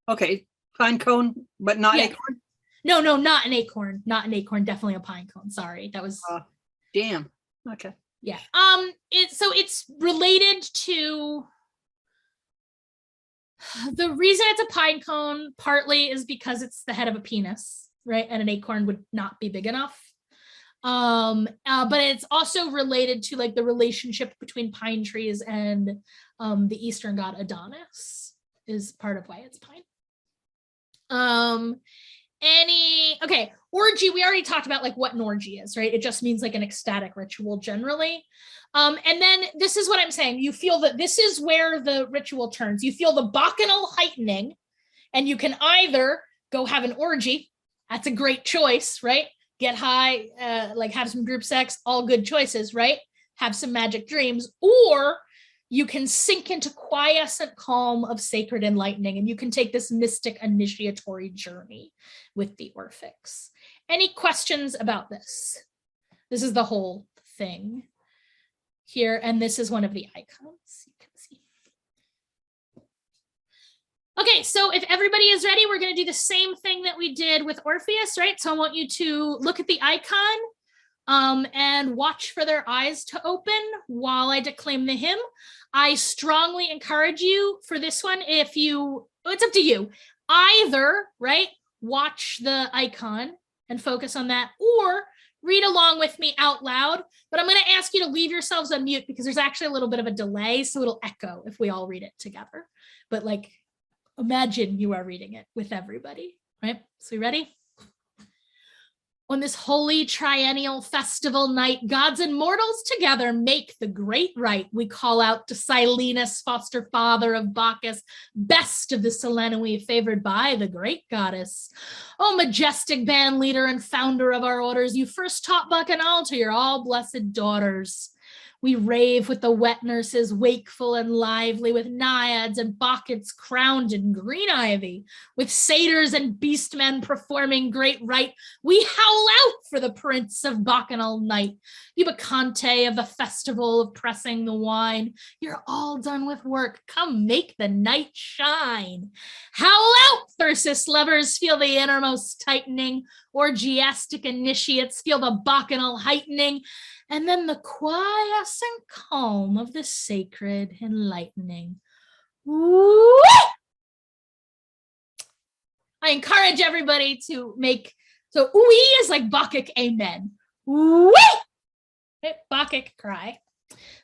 Okay, pine cone, but not acorn? No, not an acorn. Not an acorn, definitely a pine cone. Sorry, that was... damn, okay. Yeah, it's related to... The reason it's a pine cone partly is because it's the head of a penis, right? And an acorn would not be big enough. But it's also related to like the relationship between pine trees and the Eastern god Adonis is part of why it's pine. Okay, orgy, we already talked about like what an orgy is, right? It just means like an ecstatic ritual generally. And then this is what I'm saying. You feel that this is where the ritual turns. You feel the bacchanal heightening, and you can either go have an orgy. That's a great choice, right? Get high, like have some group sex, all good choices, right? Have some magic dreams, or you can sink into quiescent calm of sacred enlightening, and you can take this mystic initiatory journey with the Orphics. Any questions about this? This is the whole thing here. And this is one of the icons. You can see. Okay, so if everybody is ready, we're going to do the same thing that we did with Orpheus, right? So I want you to look at the icon and watch for their eyes to open while I declaim the hymn. I strongly encourage you for this one, it's up to you. Either, right, watch the icon and focus on that, or read along with me out loud. But I'm going to ask you to leave yourselves on mute because there's actually a little bit of a delay, so it'll echo if we all read it together. But like, imagine you are reading it with everybody, right? So you ready? On this holy triennial festival night, gods and mortals together make the great rite. We call out to Silenus, foster father of Bacchus, best of the Silenui, favored by the great goddess. Oh, majestic band leader and founder of our orders, you first taught Bacchanal to your all blessed daughters. We rave with the wet nurses, wakeful and lively, with naiads and bacchates crowned in green ivy, with satyrs and beastmen performing great rite. We howl out for the prince of Bacchanal night. You Bacchante of the festival of pressing the wine. You're all done with work. Come make the night shine. Howl out, Thyrsus lovers. Feel the innermost tightening. Orgiastic initiates. Feel the Bacchanal heightening. And then the quiescent calm of the sacred enlightening. Woo! I encourage everybody to make, so we is like Bacchic amen. Woo! Bacchic cry.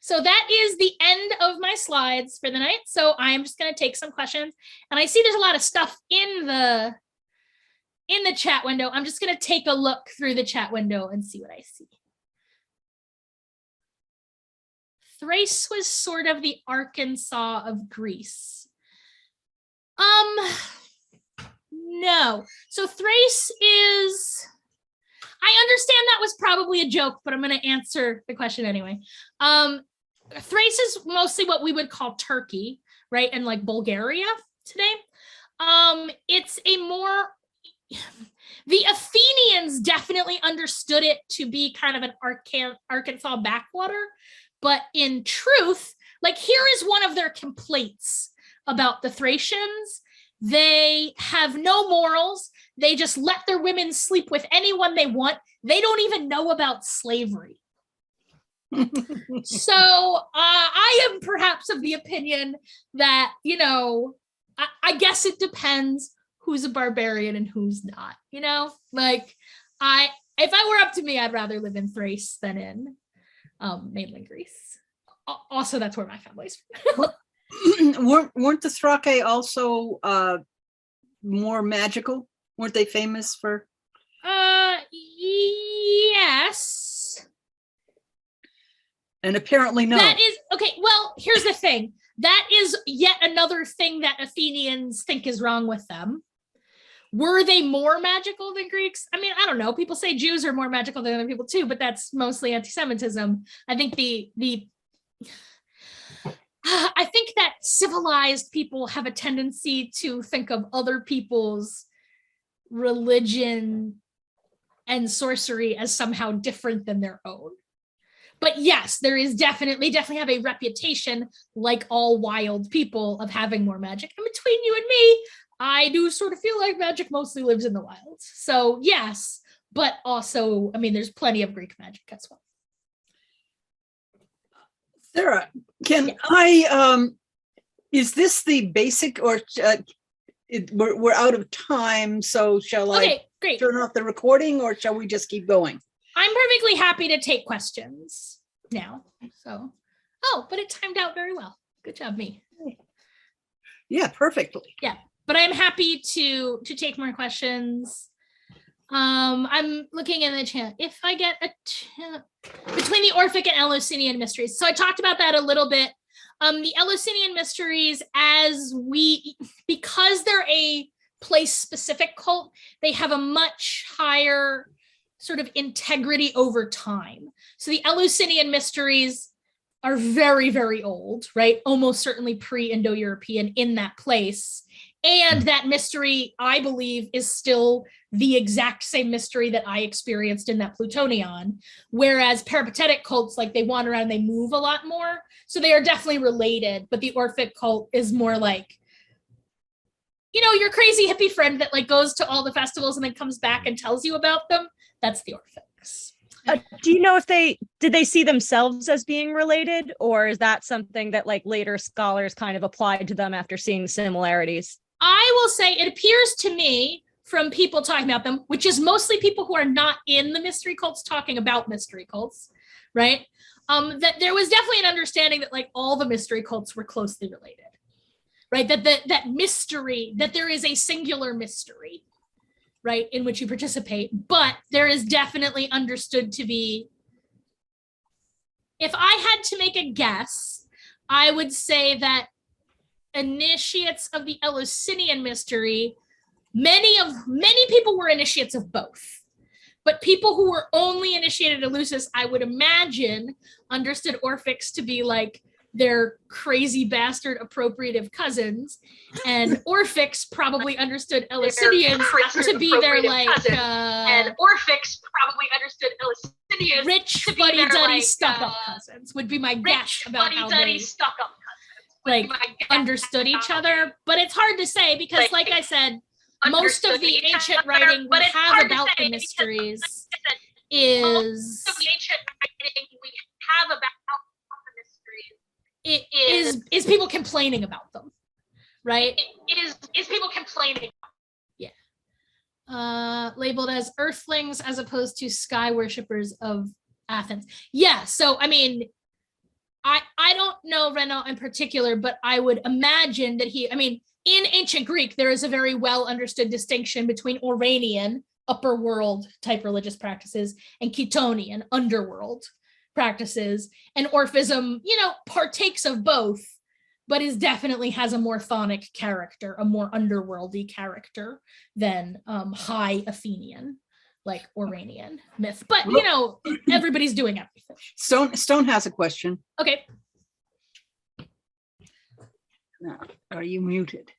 So that is the end of my slides for the night. So I'm just going to take some questions. And I see there's a lot of stuff in the chat window. I'm just going to take a look through the chat window and see what I see. Thrace was sort of the Arkansas of Greece. No. So Thrace is, I understand that was probably a joke, but I'm going to answer the question anyway. Thrace is mostly what we would call Turkey, right? And like Bulgaria today. It's a more, the Athenians definitely understood it to be kind of an Arkansas backwater. But in truth, like here is one of their complaints about the Thracians. They have no morals. They just let their women sleep with anyone they want. They don't even know about slavery. So I am perhaps of the opinion that, you know, I guess it depends who's a barbarian and who's not, you know, like if I were up to me, I'd rather live in Thrace than in mainland Greece. Also, that's where my family's from. weren't the Thrace also more magical? Weren't they famous for? Yes. And apparently no. That is okay. Well, here's the thing. That is yet another thing that Athenians think is wrong with them. Were they more magical than Greeks? I mean, I don't know. People say Jews are more magical than other people too, but that's mostly anti-Semitism. I think I think that civilized people have a tendency to think of other people's religion and sorcery as somehow different than their own. But yes, there is definitely have a reputation, like all wild people, of having more magic. And between you and me, I do sort of feel like magic mostly lives in the wild. So yes, but also, I mean, there's plenty of Greek magic as well. Sara, can I, is this the basic, or we're out of time, so shall I turn off the recording, or shall we just keep going? I'm perfectly happy to take questions now. So, but it timed out very well. Good job, me. Yeah, perfectly. Yeah, but I'm happy to take more questions. I'm looking in the chat. If I get a between the Orphic and Eleusinian mysteries. So I talked about that a little bit. The Eleusinian mysteries, because they're a place-specific cult, they have a much higher sort of integrity over time. So the Eleusinian mysteries are very, very old, right? Almost certainly pre-Indo-European in that place. And that mystery, I believe, is still the exact same mystery that I experienced in that Plutonion. Whereas peripatetic cults, like they wander around and they move a lot more. So they are definitely related. But the Orphic cult is more like, you know, your crazy hippie friend that like goes to all the festivals and then comes back and tells you about them. That's the Orphics. Do you know if did they see themselves as being related, or is that something that like later scholars kind of applied to them after seeing similarities? I will say it appears to me from people talking about them, which is mostly people who are not in the mystery cults talking about mystery cults, right? That there was definitely an understanding that like all the mystery cults were closely related, right? That mystery, that there is a singular mystery, right, in which you participate, but there is definitely understood to be, if I had to make a guess, I would say that initiates of the Eleusinian mystery, many people were initiates of both, but people who were only initiated Eleusis, I would imagine, understood Orphics to be like their crazy bastard appropriative cousins, and Orphics probably understood Eleusinians to be their like and Orphics probably understood Eleusinians rich to be buddy their, duddy like, stuck-up cousins would be my guess about how they stuck-up like understood each other. But it's hard to say because like I said, most of the ancient writing we have about the mysteries is people complaining about them, right? Is people complaining. Labeled as earthlings as opposed to sky worshippers of Athens. Yeah, so I mean, I don't know Renaud in particular, but I would imagine that in ancient Greek, there is a very well understood distinction between Oranian, upper world type religious practices, and Chthonian, underworld practices. And Orphism, you know, partakes of both, but definitely has a more chthonic character, a more underworldy character than high Athenian, like Oranian myth. But, you know, everybody's doing everything. Stone has a question. Okay. Now, are you muted?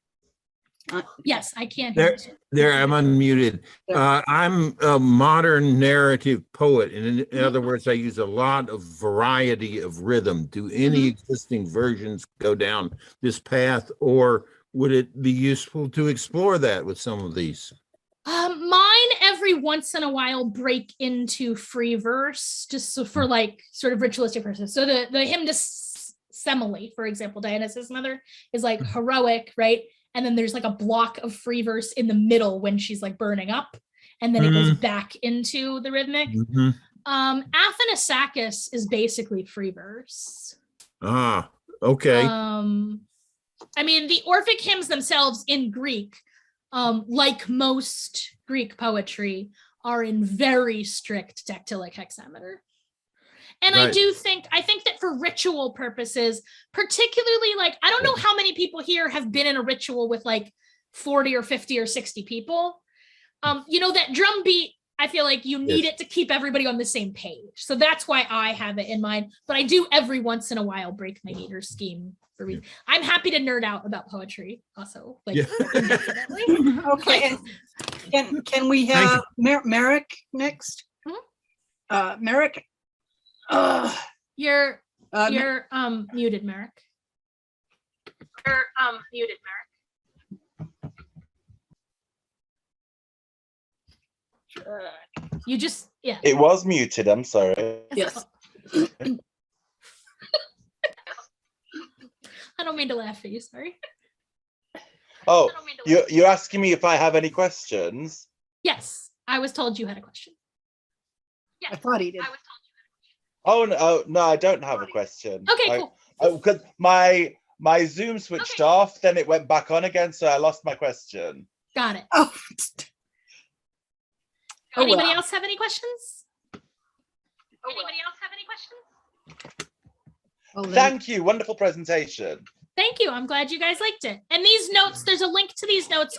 Yes, I can hear you. There, I'm unmuted. I'm a modern narrative poet, and in other words, I use a lot of variety of rhythm. Do any existing versions go down this path, or would it be useful to explore that with some of these? Mine every once in a while break into free verse, just so for like sort of ritualistic purposes. So the hymn to Semele, for example, Dionysus' mother, is like heroic, right? And then there's like a block of free verse in the middle when she's like burning up, and then it goes back into the rhythmic. Athanasakis is basically free verse. Ah, okay. I mean, the Orphic hymns themselves in Greek, like most Greek poetry, are in very strict dactylic hexameter. And right. I think that for ritual purposes, particularly like, I don't know how many people here have been in a ritual with like 40 or 50 or 60 people. You know, that drum beat, I feel like you need it to keep everybody on the same page. So that's why I have it in mind. But I do every once in a while break my meter scheme for reading. I'm happy to nerd out about poetry also. Like, indefinitely. Okay. Can we have Merrick next? Merrick? You're muted, Merrick. You're muted, Merrick. You just It was muted. I'm sorry. Yes. I don't mean to laugh at you. Sorry. Oh, you're asking me if I have any questions? Yes, I was told you had a question. Yes, I thought he did. Oh no, I don't have a question. Okay, cool. Because my Zoom switched off, then it went back on again, so I lost my question. Got it. Oh. Anybody else have any questions? Thank you. Wonderful presentation. Thank you. I'm glad you guys liked it. And these notes, there's a link to these notes